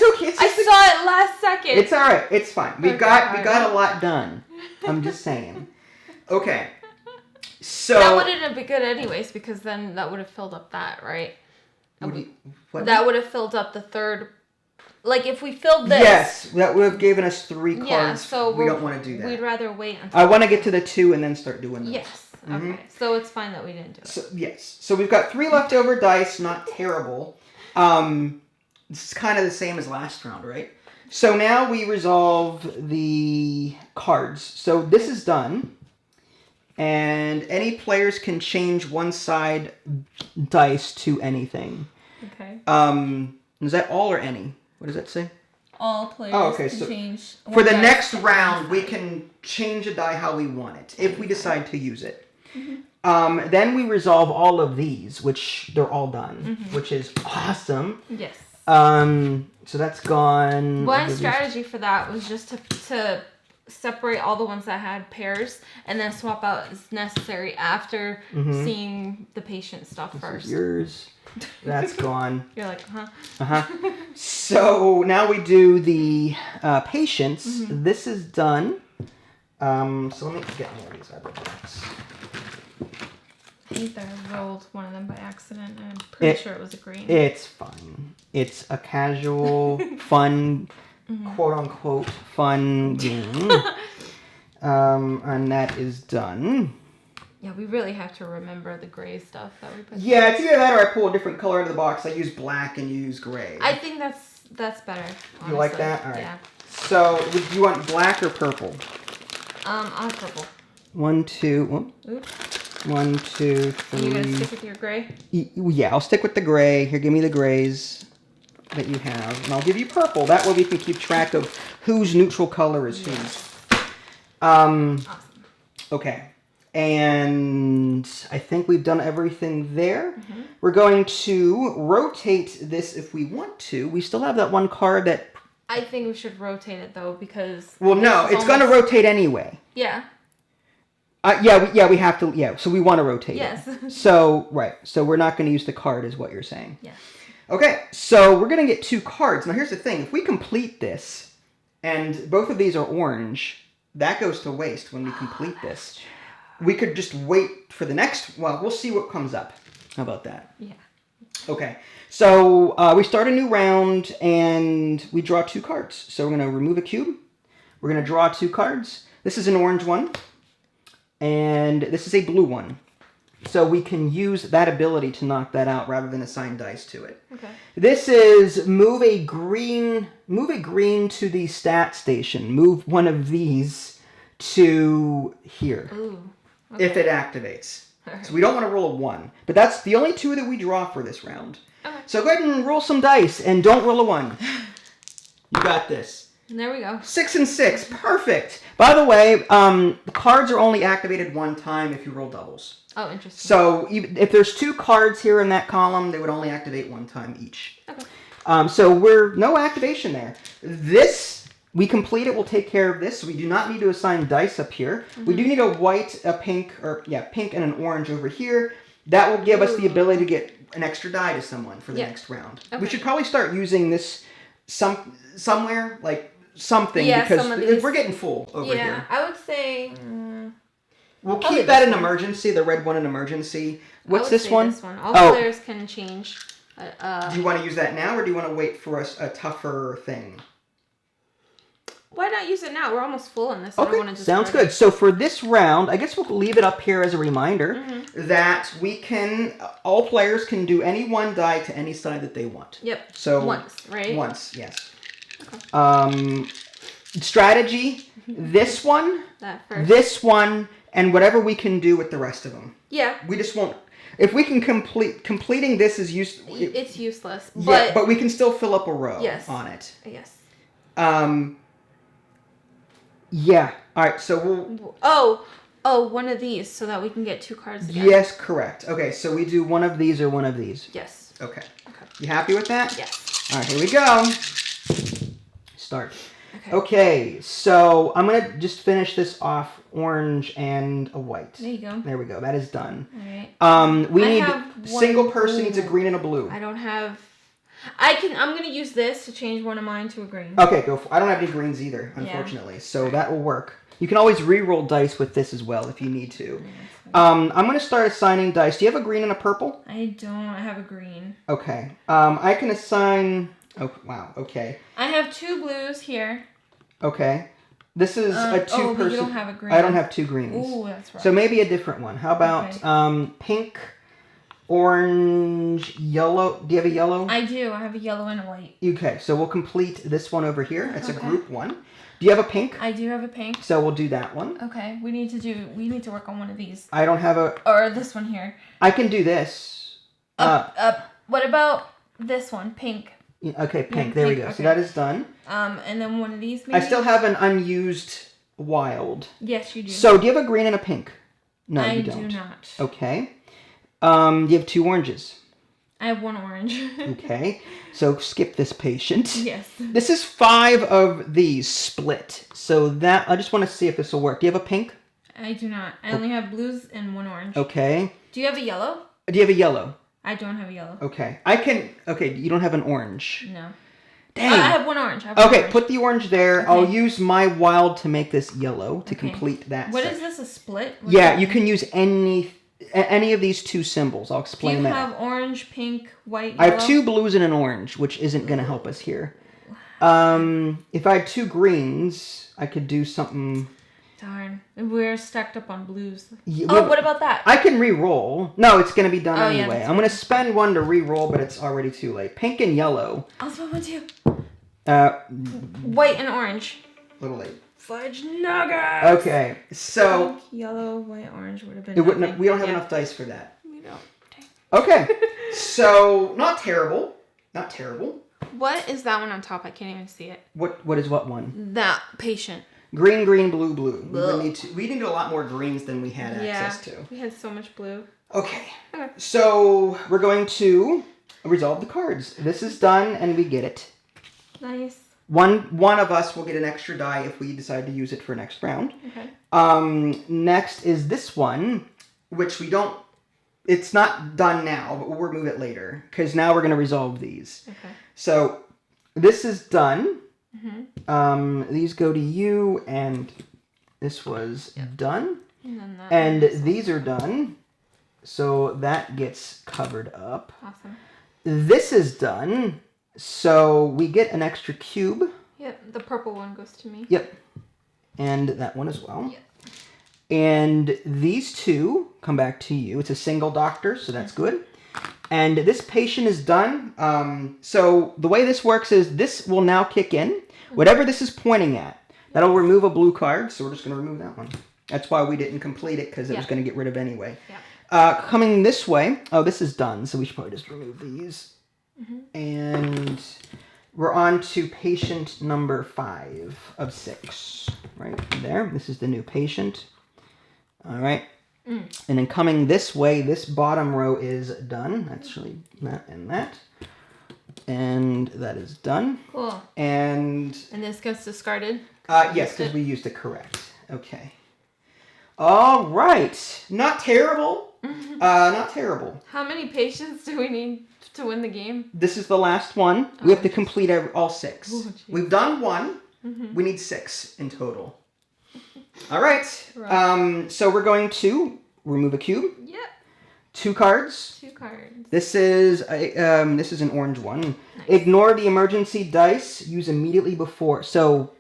okay. I saw it last second. It's all right. It's fine. We Okay, got a lot done. I'm just saying. Okay. So that wouldn't have been good anyways, because then that would have filled up that, right? What? That would have filled up the third. Like if we filled this. Yes, that would have given us 3 cards. Yeah, so we don't want to do that. We'd rather wait until. I want to get to the 2 and then start doing those. Yes. Okay. So it's fine that we didn't do it. So, yes. So we've got 3 leftover dice. Not terrible. This is kind of the same as last round, right? So now we resolve the cards. So this is done. And any players can change one side dice to anything. Okay. Is that all or any? What does that say? All players okay, can so change. For the one next dice to round, we one side. can change a die how we want it, if we decide to use it. Mm-hmm. Then we resolve all of these, which they're all done, which is awesome. Yes. So that's gone. One strategy for that was just to separate all the ones that had pairs and then swap out as necessary after seeing the patient stuff This first. is yours. That's gone. You're like, huh? Uh-huh. So now we do the patients. This is done. So let me get more of these other blocks. I think I rolled one of them by accident, and I'm pretty sure it was a green. It's fine. It's a casual, fun, quote-unquote, fun game. And that is done. Yeah, we really have to remember the gray stuff that we put. Yeah, it's either that or I pull a different color out of the box. I use black and you use gray. I think that's better. Honestly. You like that? All right. Yeah. So, do you want black or purple? I'll have purple. 1, 2, Oops. 1, 2, 3. Are you gonna stick with your gray? Yeah, I'll stick with the gray. Here, give me the grays that you have, and I'll give you purple. That way we can keep track of whose neutral color is whose. Awesome. Okay. And I think we've done everything there. We're going to rotate this if we want to. We still have that one card that... I think we should rotate it though because. Well, no, it's going to rotate anyway. Yeah. We have to. Yeah, so we want to rotate Yes. it. So, right. So we're not going to use the card is what you're saying. Yes. Okay, so we're going to get 2 cards. Now, here's the thing. If we complete this, and both of these are orange, that goes to waste when we complete this. We could just wait for the next... Well, we'll see what comes up. How about that? Yeah. Okay, so we start a new round, and we draw 2 cards. So we're going to remove a cube. We're going to draw 2 cards. This is an orange one, and this is a blue one. So we can use that ability to knock that out rather than assign dice to it. Okay. This is move a green to the stat station. Move one of these to here. Ooh. If it activates. So we don't want to roll a 1. But that's the only 2 that we draw for this round. Okay. So go ahead and roll some dice and don't roll a 1. You got this. And there we go. 6 and 6. Perfect. By the way, the cards are only activated 1 time if you roll doubles. Oh, interesting. So if there's 2 cards here in that column, they would only activate 1 time each. Okay. So we're no activation there. This... We complete it, we'll take care of this. So we do not need to assign dice up here. We do need a white, a pink, pink and an orange over here. That will give us the ability to get an extra die to someone for the next round. Okay. We should probably start using this somewhere, like something, Yeah, because some of these. we're getting full over Yeah, here. I would say. We'll probably keep that this in one. emergency, the red one in emergency. What's I would this say one? This one. All Oh. players can change. Do you want to use that now, or do you want to wait for a tougher thing? Why not use it now? We're almost full in this. I don't want Okay, to just sounds good. So for this round, I guess we'll leave it up here as a reminder that we can, all players can do any 1 die to any side that they want. Yep. So Once, right? Once, yes. Okay. Strategy, this one, That first. this one, and whatever we can do with the rest of them. Yeah. We just won't. If we can completing this is It's useless. Yeah, but we can still fill up a row Yes. on it. Yes. Yeah. All right. So we'll. One of these so that we can get 2 cards again. Yes, correct. Okay, so we do one of these or one of these. Yes. Okay. You happy with that? Yes. All right, here we go. Start. Okay, so I'm going to just finish this off orange and a white. There you go. There we go. That is done. All right. We I need have single one person blue. needs a green and a blue. I don't have. I'm gonna use this to change one of mine to a green. Okay, go for. I don't have any greens either, unfortunately. So that will work. You can always re-roll dice with this as well if you need to. I'm going to start assigning dice. Do you have a green and a purple? I don't. I have a green. Okay. I can assign. Oh wow. Okay. I have 2 blues here. Okay. This is a 2-person. But you don't have a green. I don't have 2 greens. Ooh, that's right. So maybe a different one. How about pink, orange, yellow? Do you have a yellow? I do. I have a yellow and a white. Okay, so we'll complete this one over here. It's a group 1. Do you have a pink? I do have a pink. So we'll do that one. Okay, we need to work on one of these. I don't have a... Or this one here. I can do this. What about this one, pink? Okay, pink. Yeah, there we pink, go. okay. So that is done. And then one of these. Maybe? I still have an unused wild. Yes, you do. So do you have a green and a pink? No, I you don't. do not. Okay. You have 2 oranges. I have 1 orange. Okay. So skip this patient. Yes. This is 5 of these split. So that I just want to see if this will work. Do you have a pink? I do not. I only have blues and 1 orange. Okay. Do you have a yellow? Do you have a yellow? I don't have a yellow. Okay. Okay, you don't have an orange. No. Dang. I have 1 orange. I have one Okay, orange. put the orange there. Okay. I'll use my wild to make this yellow to Okay. complete that What section. is this, a split? What's Yeah, that you mean? can use any of these 2 symbols. I'll Do explain you that. have orange, pink, white, I yellow? have 2 blues and an orange, which isn't going to help us here. If I had 2 greens, I could do something. Darn. We're stacked up on blues. Yeah, Oh, what about that? I can re-roll. No, it's going to be done Oh, yeah, anyway. that's I'm going to spend 1 to re-roll, but it's already too late. Pink and yellow. I'll spell 1 too. Uh, White and orange. little late. Fudge nuggets. Okay, so Pink, yellow, white, orange would have been. it wouldn't. nothing. We don't have Yeah. enough dice for that. We don't. Okay, so not terrible. Not terrible. What is that one on top? I can't even see it. What is what one? That patient. Green, green, blue, blue. Ugh. We need a lot more greens than we had access to. We had so much blue. Okay. Okay. So we're going to resolve the cards. This is done, and we get it. Nice. One of us will get an extra die if we decide to use it for next round. Okay. Next is this one, which we don't. It's not done now, but we'll remove it later because now we're going to resolve these. Okay. So this is done. Mm-hmm. These go to you, and this was done. And then that. And one is these are done. So that gets covered up. awesome. This is done. So we get an extra cube. Yep. The purple one goes to me. Yep. And that one as well. Yep. And these 2 come back to you. It's a single doctor, so that's good. And this patient is done. So the way this works is this will now kick in. Whatever this is pointing at, that'll remove a blue card. So we're just going to remove that one. That's why we didn't complete it, because it was going to get rid of anyway. Yeah. Coming this way. Oh, this is done. So we should probably just remove these. And we're on to patient number 5 of 6. Right there. This is the new patient. All right. And then coming this way, this bottom row is done. That's really that and that. And that is done. Cool. And this gets discarded? yes, because we used it correct. Okay. All right. Not terrible. Not terrible. How many patients do we need to win the game? This is the last one. We have to complete all 6. Oh, geez. We've done 1. We need 6 in total. All right. So we're going to remove a cube. Yep. 2 cards. 2 cards. This is an orange one. Nice. Ignore the emergency dice. Use immediately before. So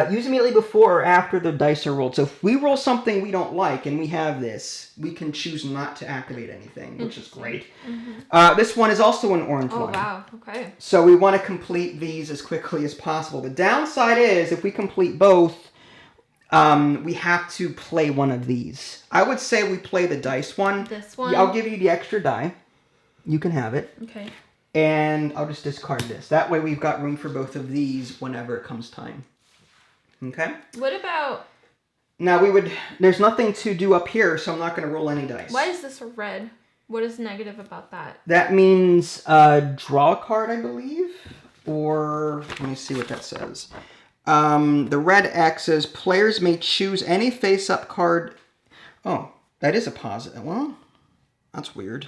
use immediately before or after the dice are rolled. So if we roll something we don't like and we have this, we can choose not to activate anything, which is great. This one is also an orange one. Oh, wow. Okay. So we want to complete these as quickly as possible. The downside is if we complete both, we have to play one of these. I would say we play the dice one. This one? I'll give you the extra die. You can have it. Okay. And I'll just discard this. That way we've got room for both of these whenever it comes time. Okay? What about... Now there's nothing to do up here, so I'm not going to roll any dice. Why is this a red? What is negative about that? That means draw a card, I believe. Or, let me see what that says. The red X says players may choose any face-up card. Oh, that is a positive. Well, that's weird.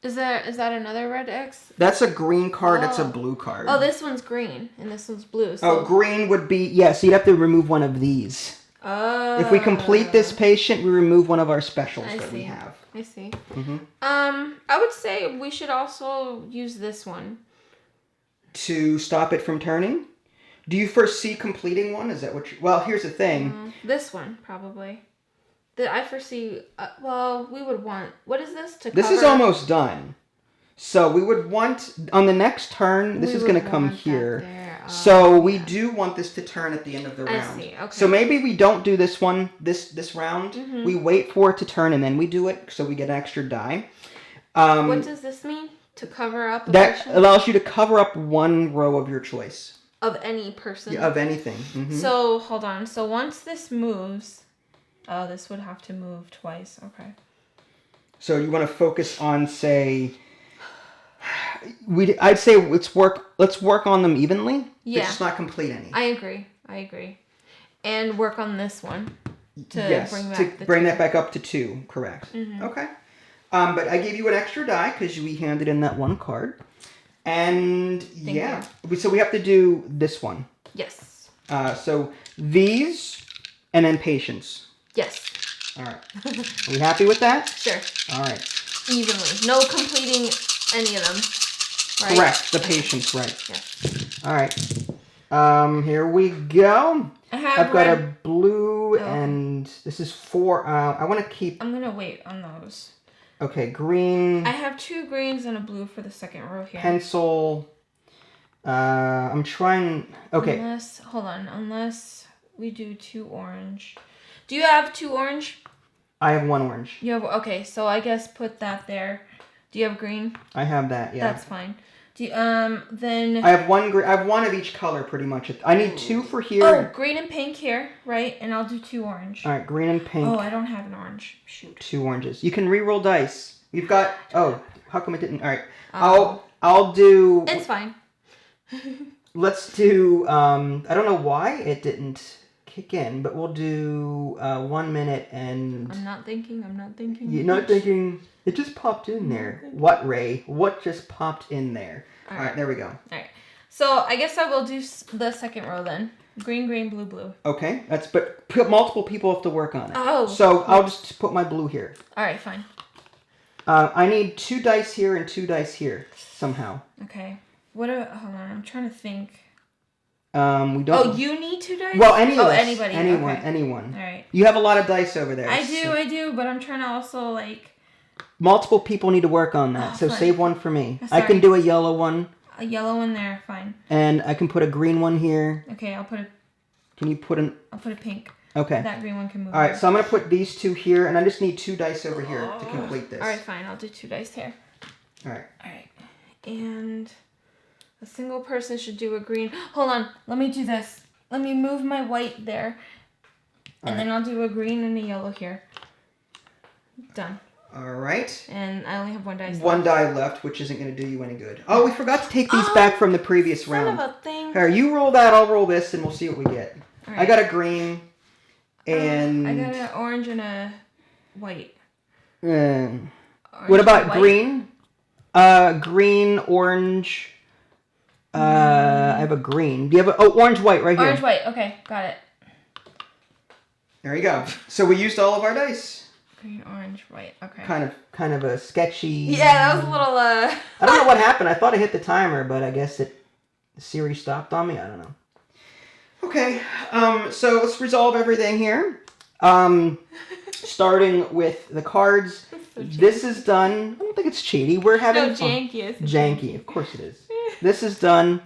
Is that another red X? That's a green card. That's a blue card. Oh, this one's green and this one's blue. So... Oh, green would be, yeah, so you'd have to remove one of these. Oh. If we complete this patient, we remove one of our specials that we have. I see. Mm-hmm. I would say we should also use this one. To stop it from turning? Do you foresee completing one? Is that what you... Well, here's the thing. This one, probably. I foresee... well, we would want... What is this? To This cover? is almost done. So we would want... On the next turn, this is going to come want that here. there. So we do want this to turn at the end of the round. I see. Okay. So maybe we don't do this one this round. We wait for it to turn and then we do it so we get an extra die. What does this mean? To cover up a That patient? allows you to cover up one row of your choice. Of any person? Yeah, of anything. Mm-hmm. So, hold on. So, once this moves... Oh, this would have to move twice. Okay. So you want to focus on, say... I'd say let's work on them evenly. Yeah. But just not complete any. I agree. And work on this one. Yes, to bring that back up to 2. Correct. Mm-hmm. Okay. But I gave you an extra die because we handed in that one card. And so we have to do this one. Yes. So these and then patience. Yes. All right. Are we happy with that? Sure. All right. Evenly. No completing any of them. Right? Correct. The patience, right. Yes. All right. Here we go. I've got a blue and this is 4. I want to keep... I'm going to wait on those. Okay, green. I have 2 greens and a blue for the second row here. Pencil. I'm trying... Okay. Unless we do 2 orange. Do you have 2 orange? I have 1 orange. You have... Okay, so I guess put that there. Do you have green? I have that, yeah. That's fine. Do you, then... I have 1 green. I have 1 of each color, pretty much. I need 2 for here. Oh, green and pink here, right? And I'll do 2 orange. All right, green and pink. Oh, I don't have an orange. Shoot. 2 oranges. You can re-roll dice. We've got... Oh, how come it didn't... All right. I'll do... It's fine. Let's do... I don't know why it didn't kick in, but we'll do 1 minute and... I'm not thinking. You're not thinking... It just popped in there. What, Ray? What just popped in there? All right, there we go. All right. So I guess I will do the second row then. Green, green, blue, blue. Okay. But multiple people have to work on it. Oh. So I'll just put my blue here. All right, fine. I need 2 dice here and 2 dice here somehow. Okay. Hold on. I'm trying to think. We don't... Oh, you need 2 dice? Well, any of us. Anybody. Anyone. All right. You have a lot of dice over there. I do, but I'm trying to also, like... Multiple people need to work on that, so fine. Save 1 for me. Sorry. I can do a yellow one. A yellow one there, fine. And I can put a green one here. Okay, I'll put a pink. Okay. That green one can move. All right, over. so I'm going to put these 2 here, and I just need 2 dice over here to complete this. All right, fine. I'll do 2 dice here. All right. All right. And a single person should do a green. Hold on. Let me do this. Let me move my white there. And then I'll do a green and a yellow here. Done. All right. And I only have 1 dice. 1 die left, which isn't going to do you any good. Oh, we forgot to take these back from the previous round. Son of a thing. Here, you roll that, I'll roll this, and we'll see what we get. All right. I got a green, and... I got an orange and a white. What Orange about and white? green? Green, orange. I have a green. Do you have orange, white right here? Orange, white. Okay, got it. There you go. So we used all of our dice. Green, orange, white. Okay. Kind of a sketchy. Yeah, that was a little, I don't know what happened. I thought I hit the timer, but I guess Siri stopped on me. I don't know. Okay. So let's resolve everything here. Starting with the cards. So This is done. I don't think it's cheaty. We're having fun. janky. Janky. Of course it is. This is done.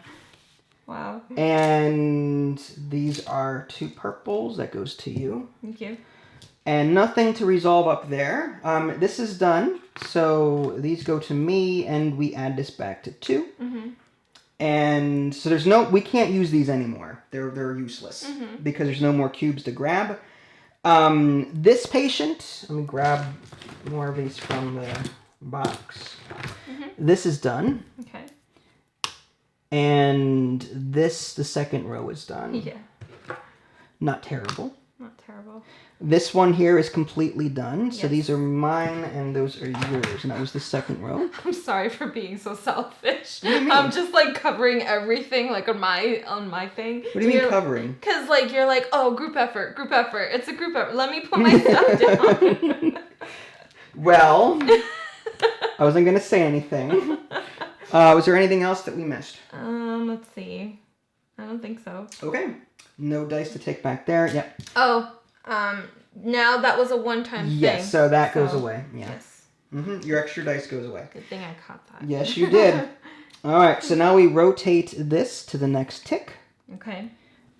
Wow. And these are 2 purples. That goes to you. Thank you. And nothing to resolve up there. This is done. So these go to me, and we add this back to 2. Mm-hmm. And so we can't use these anymore. They're useless because there's no more cubes to grab. This patient, let me grab more of these from the box. This is done. Okay. And the second row is done. Yeah. Not terrible. Not terrible. This one here is completely done. So Yes. these are mine and those are yours. And that was the second row. I'm sorry for being so selfish. What do you mean? I'm just like covering everything like on my thing. What do you mean covering? Because like you're like, oh, group effort. It's a group effort. Let me put my stuff down. Well, I wasn't going to say anything. Was there anything else that we missed? Let's see. I don't think so. Okay. No dice to take back there. Yep. Oh, now that was a one-time thing. Yes, so that goes away. Yeah. Yes. Your extra dice goes away. Good thing I caught that. Yes, you did. All right, so now we rotate this to the next tick. Okay.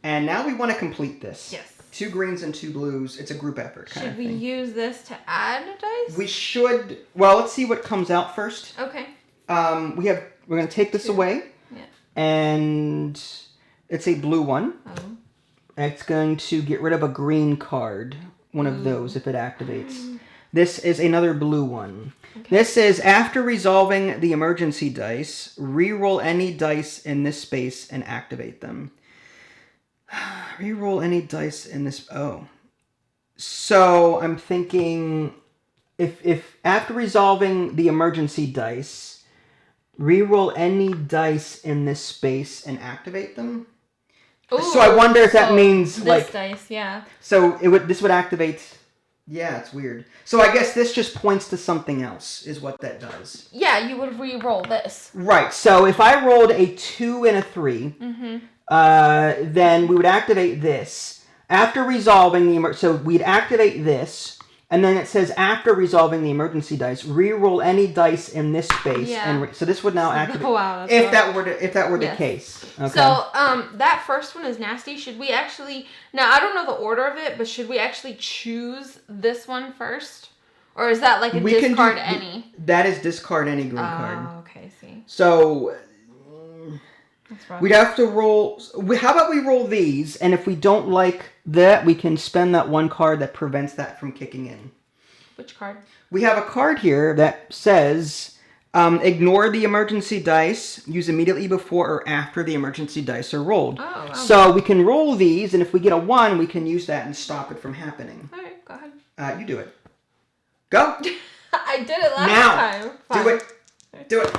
And now we want to complete this. Yes. 2 greens and 2 blues. It's a group effort kind Should of thing. we use this to add dice? We should... Well, let's see what comes out first. Okay. we're going to take this away. Yeah. And it's a blue one. Oh. It's going to get rid of a green card. One of those if it activates. This is another blue one. Okay. This is after resolving the emergency dice, re-roll any dice in this space and activate them. Re-roll any dice in this... Oh. So I'm thinking if after resolving the emergency dice, re-roll any dice in this space and activate them. Ooh, so I wonder if that means this like dice, yeah. So this would activate. Yeah, it's weird. So I guess this just points to something else, is what that does. Yeah, you would re-roll this. Right. So if I rolled a 2 and a 3, then we would activate this after resolving the so we'd activate this. And then it says, after resolving the emergency dice, re-roll any dice in this space. Yeah. So this would now activate. Oh, wow, if that were the case. Okay. So that first one is nasty. Should we actually... Now, I don't know the order of it, but should we actually choose this one first? Or is that like a discard any? That is discard any green card. Oh, okay, see. So... That's rough. We'd have to roll... How about we roll these, and if we don't like that, we can spend that one card that prevents that from kicking in. Which card? We have a card here that says, ignore the emergency dice, use immediately before or after the emergency dice are rolled. Oh, wow. So we can roll these, and if we get a 1, we can use that and stop it from happening. All right, go ahead. You do it. Go! I did it last time. Fine. Do it. Do it.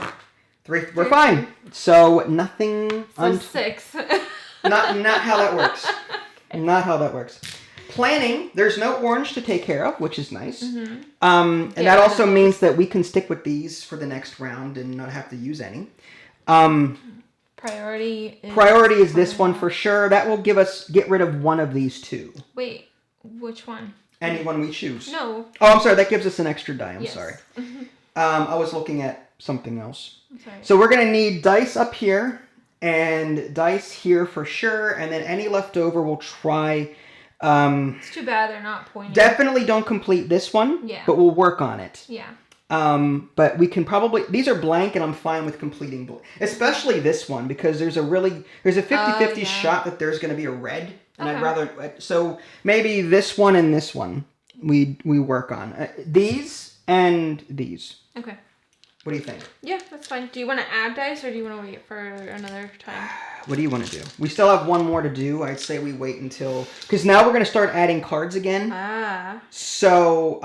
3. We're fine. So nothing. So 6. not how that works. Not how that works. Planning. There's no orange to take care of, which is nice. Mm-hmm. And that also means that we can stick with these for the next round and not have to use any. Priority is this one for sure. That will get rid of one of these 2. Wait, which one? Any one we choose. No. Oh, I'm sorry. That gives us an extra die. I'm sorry. Mm-hmm. I was looking at something else. Sorry. So we're going to need dice up here and dice here for sure. And then any left over we'll try. It's too bad they're not pointing. Definitely don't complete this one. Yeah. But we'll work on it. Yeah. But we can probably... These are blank and I'm fine with completing... Especially this one because there's a 50-50 shot that there's going to be a red. And I'd rather... So maybe this one and this one we work on. These and these. Okay. What do you think? Yeah, that's fine. Do you want to add dice or do you want to wait for another time? What do you want to do? We still have one more to do. I'd say we wait until... Because now we're going to start adding cards again. Ah. So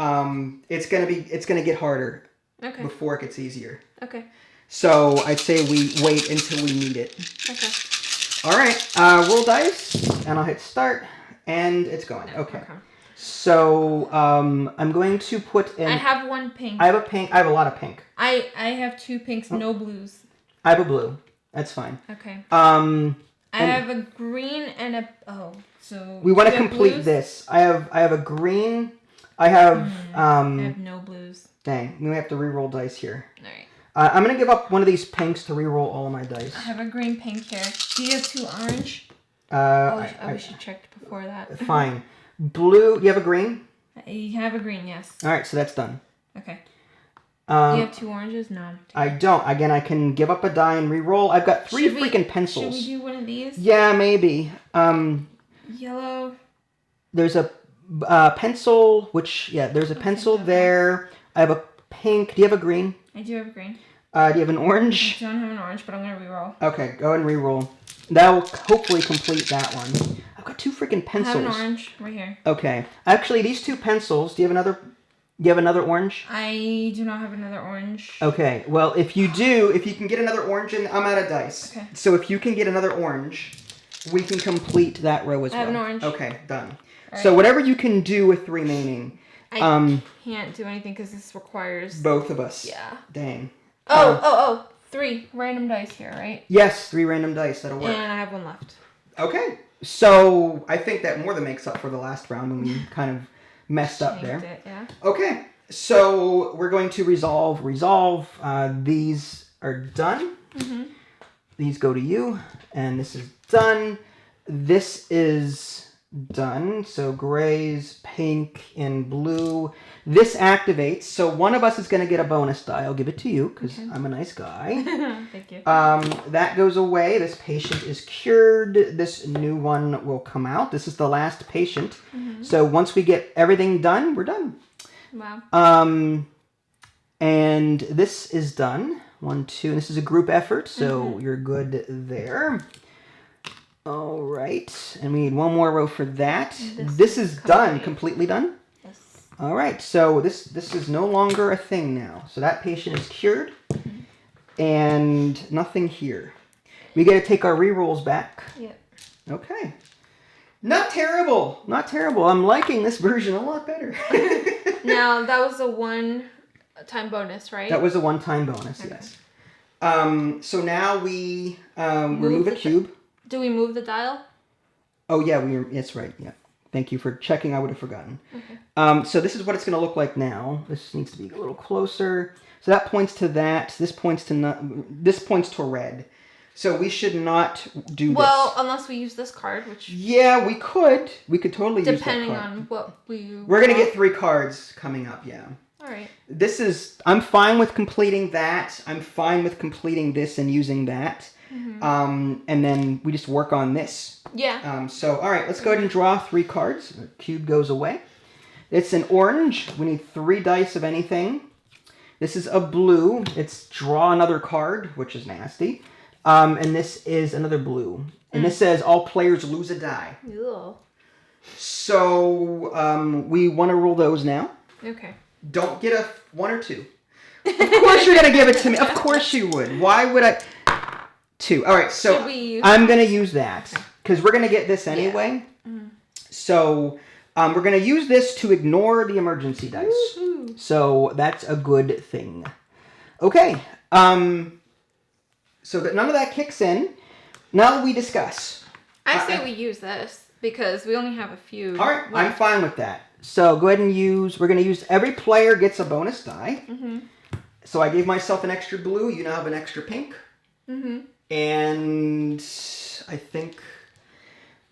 it's going to get harder. Okay. Before it gets easier. Okay. So I'd say we wait until we need it. Okay. All right. Roll dice. And I'll hit start. And it's going. Okay. So, I'm going to put in... I have one pink. I have a pink. I have a lot of pink. I have 2 pinks, no blues. I have a blue. That's fine. Okay. I have a green and a... Oh, so... We want to complete blues? this. I have a green. I have... I have no blues. Dang. We have to re-roll dice here. All right. I'm going to give up one of these pinks to re-roll all of my dice. I have a green pink here. Do you have 2 orange? I wish you checked before that. Fine. Blue. You have a green? You have a green, yes. All right, so that's done. Okay. You have 2 oranges? No. I don't. Again, I can give up a die and re-roll. I've got 3 freaking pencils. Should we do one of these? Yeah, maybe. Yellow. There's a pencil, there's a pencil there. I have a pink. Do you have a green? I do have a green. Do you have an orange? I don't have an orange, but I'm going to re-roll. Okay, go ahead and re-roll. That will hopefully complete that one. I've got 2 freaking pencils. I have an orange right here. Okay. Actually, these 2 pencils, do you have another orange? I do not have another orange. Okay. Well, if you can get another orange in, I'm out of dice. Okay. So if you can get another orange, we can complete that row as well. I have an orange. Okay, done. Right. So whatever you can do with the remaining. I can't do anything because this requires... Both of us. Yeah. Dang. 3 random dice here, right? Yes, 3 random dice. That'll work. And I have 1 left. Okay. So I think that more than makes up for the last round when we kind of messed up there. It, yeah. Okay. So we're going to resolve. These are done. Mm-hmm. These go to you. And this is done. This is done. So grays, pink, and blue. This activates. So one of us is going to get a bonus die. I'll give it to you because I'm a nice guy. Thank you. That goes away. This patient is cured. This new one will come out. This is the last patient. So once we get everything done, we're done. Wow. And this is done. 1, 2. And this is a group effort, so you're good there. All right. And we need one more row for that. This is done. Completely done? Yes. All right. So this is no longer a thing now. So that patient is cured. And nothing here. We got to take our rerolls back. Yep. Okay. Not terrible. Not terrible. I'm liking this version a lot better. Now, that was a one-time bonus, right? That was a one-time bonus, yes. So now we remove a cube. Do we move the dial? Oh, yeah, that's right, yeah. Thank you for checking. I would have forgotten. Okay. So this is what it's going to look like now. This needs to be a little closer. So that points to that. This points to red. So we should not do this. Well, unless we use this card, which... Yeah, we could. We could totally use that card. Depending on what we... We're going to get 3 cards coming up, yeah. All right. I'm fine with completing that. I'm fine with completing this and using that. And then we just work on this. Yeah. All right, let's go ahead and draw 3 cards. The cube goes away. It's an orange. We need 3 dice of anything. This is a blue. It's draw another card, which is nasty. And this is another blue. And this says all players lose a die. Ew. So we want to roll those now. Okay. Don't get a 1 or 2. Of course you're going to give it to me. Of course you would. Why would I? 2. All right, so I'm going to use that because we're going to get this anyway. Yeah. So we're going to use this to ignore the emergency dice. Woo-hoo. So that's a good thing. Okay. So that none of that kicks in. Now we discuss. I say we use this because we only have a few. All right, I'm fine with that. So go ahead and we're going to use, every player gets a bonus die. So I gave myself an extra blue. You now have an extra pink. And I think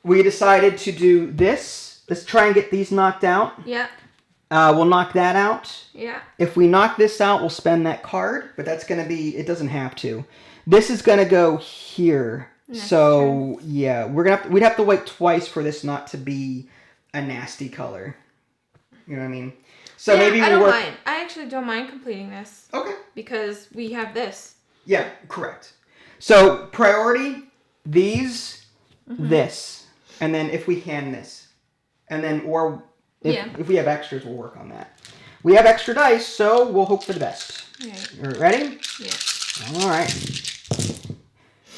we decided to do this. Let's try and get these knocked out. Yeah. We'll knock that out. Yeah. If we knock this out, we'll spend that card. But that's going to be, it doesn't have to. This is going to go here. So, yeah, we'd have to wait twice for this not to be a nasty color. You know what I mean? So yeah, maybe I don't mind. I actually don't mind completing this. Okay. Because we have this. Yeah, correct. So priority, these, this, and then if we can, this. And then, if we have extras, we'll work on that. We have extra dice, so we'll hope for the best. Right. You ready? Yeah. All right.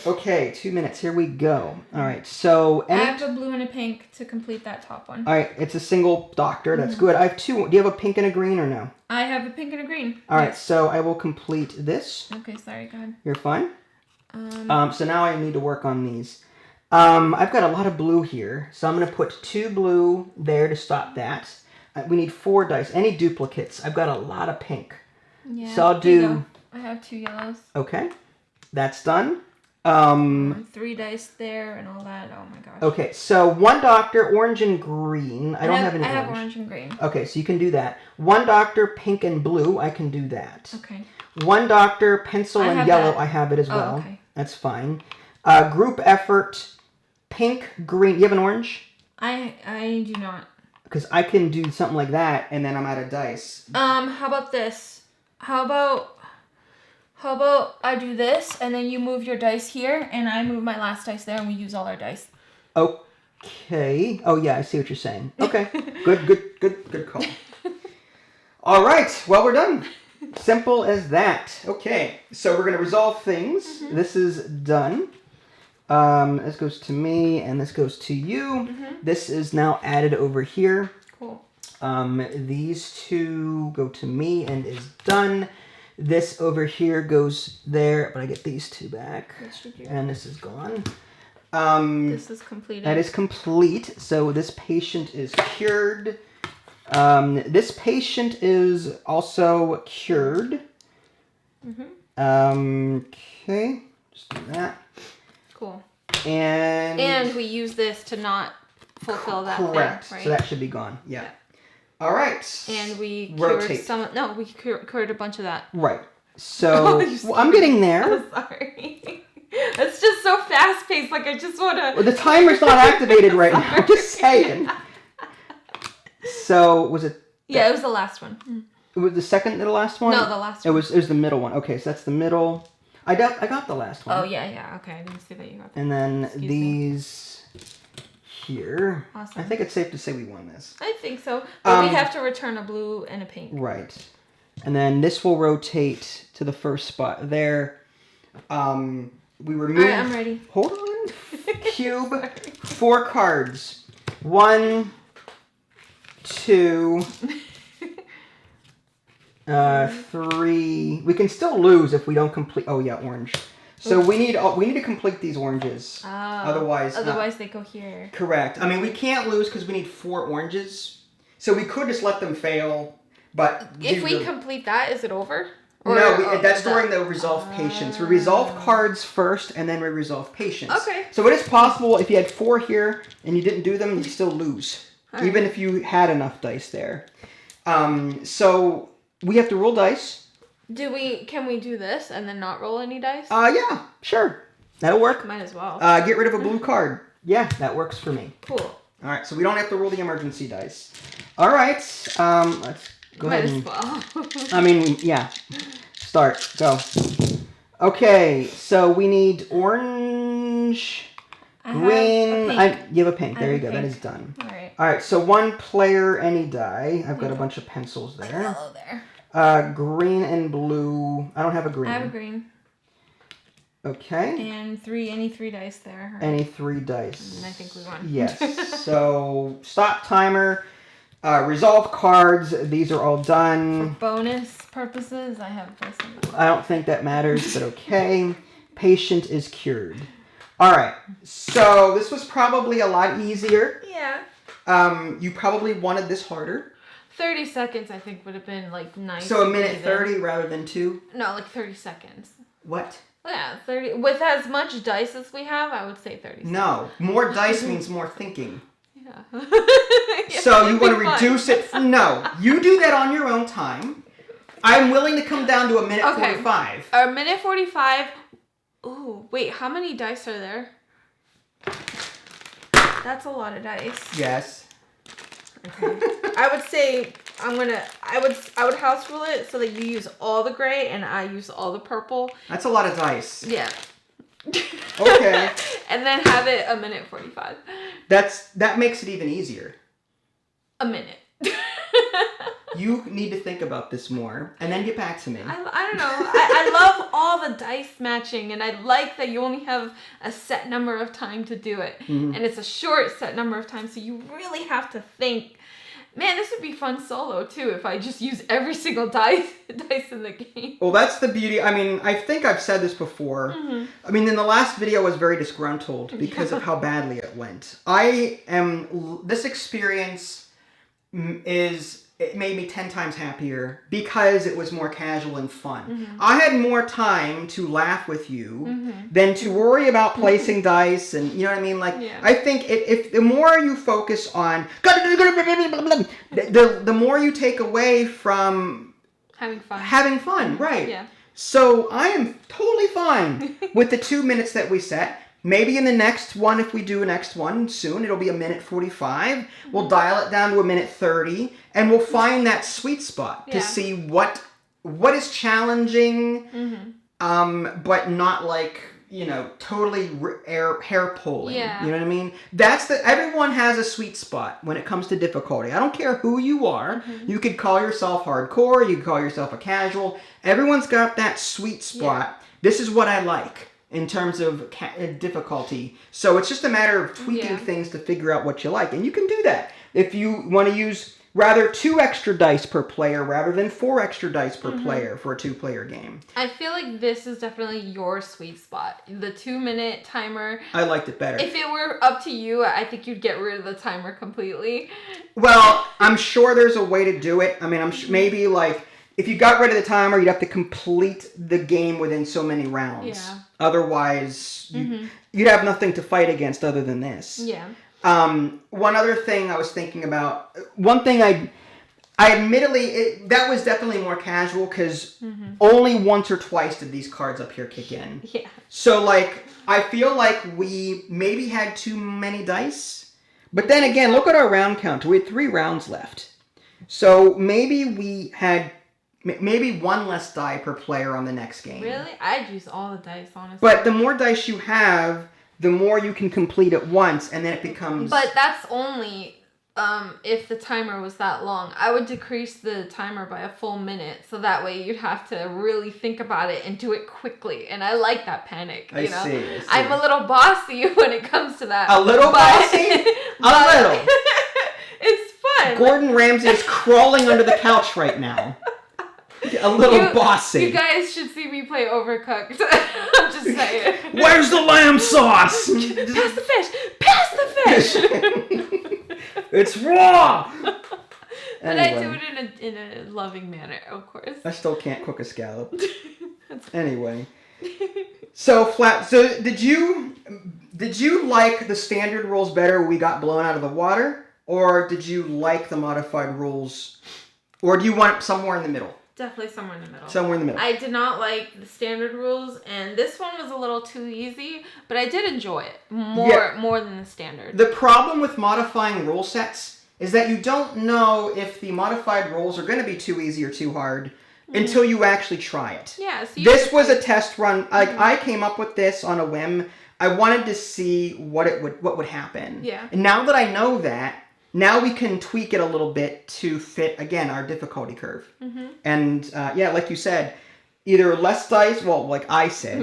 Okay, 2 minutes. Here we go. All right, so... I have a blue and a pink to complete that top one. All right, it's a single doctor. That's good. I have 2. Do you have a pink and a green or no? I have a pink and a green. All right, so I will complete this. Okay, sorry, go ahead. You're fine? So now I need to work on these. I've got a lot of blue here, so I'm going to put 2 blue there to stop that. We need 4 dice. Any duplicates? I've got a lot of pink. Yeah. So I'll do... I have 2 yellows. Okay, that's done. 3 dice there and all that. Oh my gosh. Okay, so 1 doctor, orange and green. I don't have any orange. I have orange and green. Okay, so you can do that. 1 doctor, pink and blue. I can do that. Okay. 1 doctor, pencil and yellow. I have it as well. Okay. That's fine. Group effort, pink, green. You have an orange? I do not. Because I can do something like that, and then I'm out of dice. How about this? How about I do this, and then you move your dice here, and I move my last dice there, and we use all our dice. Okay. Oh, yeah, I see what you're saying. Okay. Good call. All right. Well, we're done. Simple as that. Okay. So we're going to resolve things. This is done. This goes to me, and this goes to you. This is now added over here. Cool. These 2 go to me and is done. This over here goes there, but I get these 2 back. And this is gone. This is completed. That is complete. So this patient is cured. This patient is also cured. Okay. Just do that. Cool. And we use this to not fulfill that Correct. thing, right? So that should be gone. Yeah. All right. And we Rotate. cured a bunch of that. Right. So well, I'm getting there. I'm sorry. It's just so fast paced. Like I just want to. Well, the timer's not activated right now. I'm just saying. So was it? Yeah, it was the last one. It was the second to the last one. No, the last one. It was the middle one. Okay, so that's the middle. I got the last one. Oh yeah. Okay, I didn't see that you got that. And then Excuse these here. Awesome. I think it's safe to say we won this. I think so. But we have to return a blue and a pink. Right. And then this will rotate to the first spot there. We remove. All right, I'm ready. Hold on. Cube. 4 cards. 1, 2, 3. We can still lose if we don't complete. Oh yeah, orange. So we need to complete these oranges. Otherwise they go here. Correct. I mean, we can't lose because we need 4 oranges. So we could just let them fail, but If we complete that, is it over? That's during the resolve patience. We resolve cards first, and then we resolve patience. Okay. So it is possible if you had 4 here and you didn't do them, you still lose, even if you had enough dice there. So we have to roll dice. Can we do this and then not roll any dice? Yeah, sure. That'll work. Might as well. Get rid of a blue card. Yeah, that works for me. Cool. All right, so we don't have to roll the emergency dice. All right, let's go Might ahead. as well. I mean, yeah. Start. Go. Okay, so we need orange, green. You have a pink. There you go. That is done. All right. All right, so 1 player, any die. I've got a bunch of pencils there. Yellow there. Green and blue. I don't have a green. I have a green. Okay. And any 3 dice there. Right? Any 3 dice. And I think we won. Yes. So stop timer. Resolve cards. These are all done. For bonus purposes, I have this. I don't think that matters, but okay. Patient is cured. All right. So this was probably a lot easier. Yeah. You probably wanted this harder. 30 seconds, I think, would have been like nice. So a minute 30 rather than 2. No, like 30 seconds. What? Yeah, 30. With as much dice as we have, I would say 30 seconds. No. More dice means more thinking. Yeah. So you want to reduce it? No. You do that on your own time. I'm willing to come down to a minute 45. A minute 45. Ooh, wait, how many dice are there? That's a lot of dice. Yes. Okay. I would say I would house rule it so that you use all the gray and I use all the purple. That's a lot of dice. Yeah. Okay. And then have it a minute 45. That makes it even easier. A minute. You need to think about this more and then get back to me. I don't know. I love all the dice matching, and I like that you only have a set number of time to do it. Mm-hmm. And it's a short set number of time, so you really have to think. Man, this would be fun solo too if I just use every single dice in the game. Well, that's the beauty. I mean, I think I've said this before. Mm-hmm. I mean, in the last video I was very disgruntled because of how badly it went. This experience it made me 10 times happier because it was more casual and fun. Mm-hmm. I had more time to laugh with you than to worry about placing dice and, you know what I mean? Like, Yeah. I think if the more you focus on, the more you take away from Having fun. right? Yeah. So I am totally fine with the 2 minutes that we set. Maybe in the next one, if we do a next one soon, it'll be a minute 45. We'll dial it down to a minute 30, and we'll find that sweet spot to Yeah. see what is challenging, but not like, totally hair pulling. Yeah. You know what I mean? Everyone has a sweet spot when it comes to difficulty. I don't care who you are. You could call yourself hardcore. You could call yourself a casual. Everyone's got that sweet spot. Yeah. This is what I like in terms of difficulty. So it's just a matter of tweaking things to figure out what you like. And you can do that. If you want to use rather 2 extra dice per player rather than 4 extra dice per player for a 2-player game. I feel like this is definitely your sweet spot. The 2-minute timer. I liked it better. If it were up to you, I think you'd get rid of the timer completely. Well, I'm sure there's a way to do it. I mean, maybe like if you got rid of the timer, you'd have to complete the game within so many rounds. Yeah. Otherwise, you'd have nothing to fight against other than this. Yeah. One other thing I was thinking about. One thing I admittedly, that was definitely more casual because only once or twice did these cards up here kick in. Yeah. So, like, I feel like we maybe had too many dice. But then again, look at our round count. We had 3 rounds left. So maybe we had one less die per player on the next game. Really? I'd use all the dice, honestly. But the more dice you have, the more you can complete at once, and then it becomes... But that's only if the timer was that long. I would decrease the timer by a full minute, so that way you'd have to really think about it and do it quickly. And I like that panic, you know? I see. I'm a little bossy when it comes to that. A little bossy? A little. It's fun. Gordon Ramsay is crawling under the couch right now. A little bossy. You guys should see me play Overcooked. I'm just saying. Where's the lamb sauce? Pass the fish! Pass the fish! It's raw! But I do it in a loving manner, of course. I still can't cook a scallop. Anyway. So did you like the standard rules better when we got blown out of the water? Or did you like the modified rules? Or do you want somewhere in the middle? Definitely somewhere in the middle. Somewhere in the middle. I did not like the standard rules, and this one was a little too easy, but I did enjoy it more than the standard. The problem with modifying rule sets is that you don't know if the modified rules are going to be too easy or too hard until you actually try it. Yeah. So this was a test run. I came up with this on a whim. I wanted to see what would happen. Yeah. And now that I know that, now we can tweak it a little bit to fit, again, our difficulty curve. Mm-hmm. And, like you said, either less dice, well, like I said,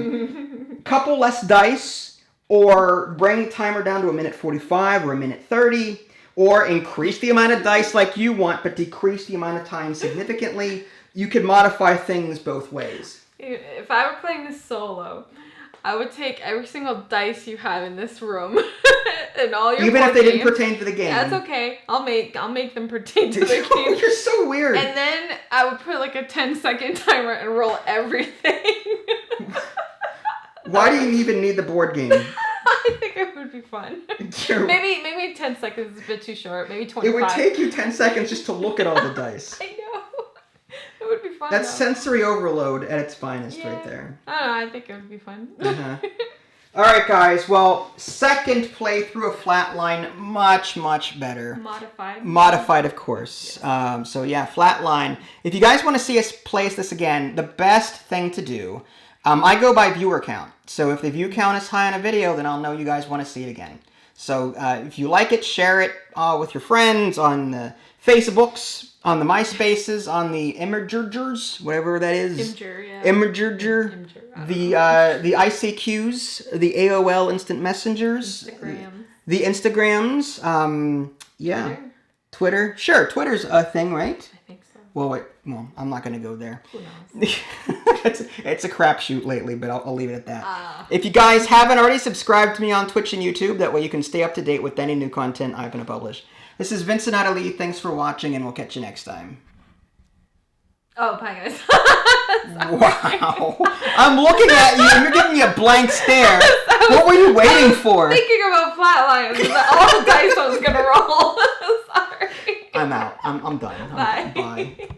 couple less dice, or bring the timer down to 1:45 or 1:30, or increase the amount of dice like you want, but decrease the amount of time significantly. You could modify things both ways. If I were playing this solo, I would take every single dice you have in this room and all your even if they games. didn't pertain to the game. That's okay. I'll make them pertain to the game. You're so weird. And then I would put like a 10-second timer and roll everything. Why do you even need the board game? I think it would be fun. Maybe 10 seconds is a bit too short. Maybe 25. It would take you 10 seconds just to look at all the dice. I know. It would be fun. That's sensory overload at its finest right there. I don't know. I think it would be fun. Uh-huh. All right, guys. Well, second playthrough of Flatline, much better. Modified, of course. Yes. Flatline. If you guys want to see us play this again, the best thing to do, I go by viewer count. So if the view count is high on a video, then I'll know you guys want to see it again. So if you like it, share it with your friends on the Facebooks, on the MySpaces, on the Imagers, whatever that is. Imager. The ICQs, the AOL Instant Messengers. The Instagrams. Twitter. Sure, Twitter's a thing, right? I think so. Well, I'm not going to go there. Who knows? it's a crapshoot lately, but I'll leave it at that. If you guys haven't already, subscribed to me on Twitch and YouTube. That way you can stay up to date with any new content I'm going to publish. This is Vincent Natalie. Thanks for watching, and we'll catch you next time. Oh, bye, guys. Wow. I'm looking at you, and you're giving me a blank stare. What were you waiting for? Thinking about Flatline. All the dice I was going to roll. Sorry. I'm out. I'm done. Bye. Bye.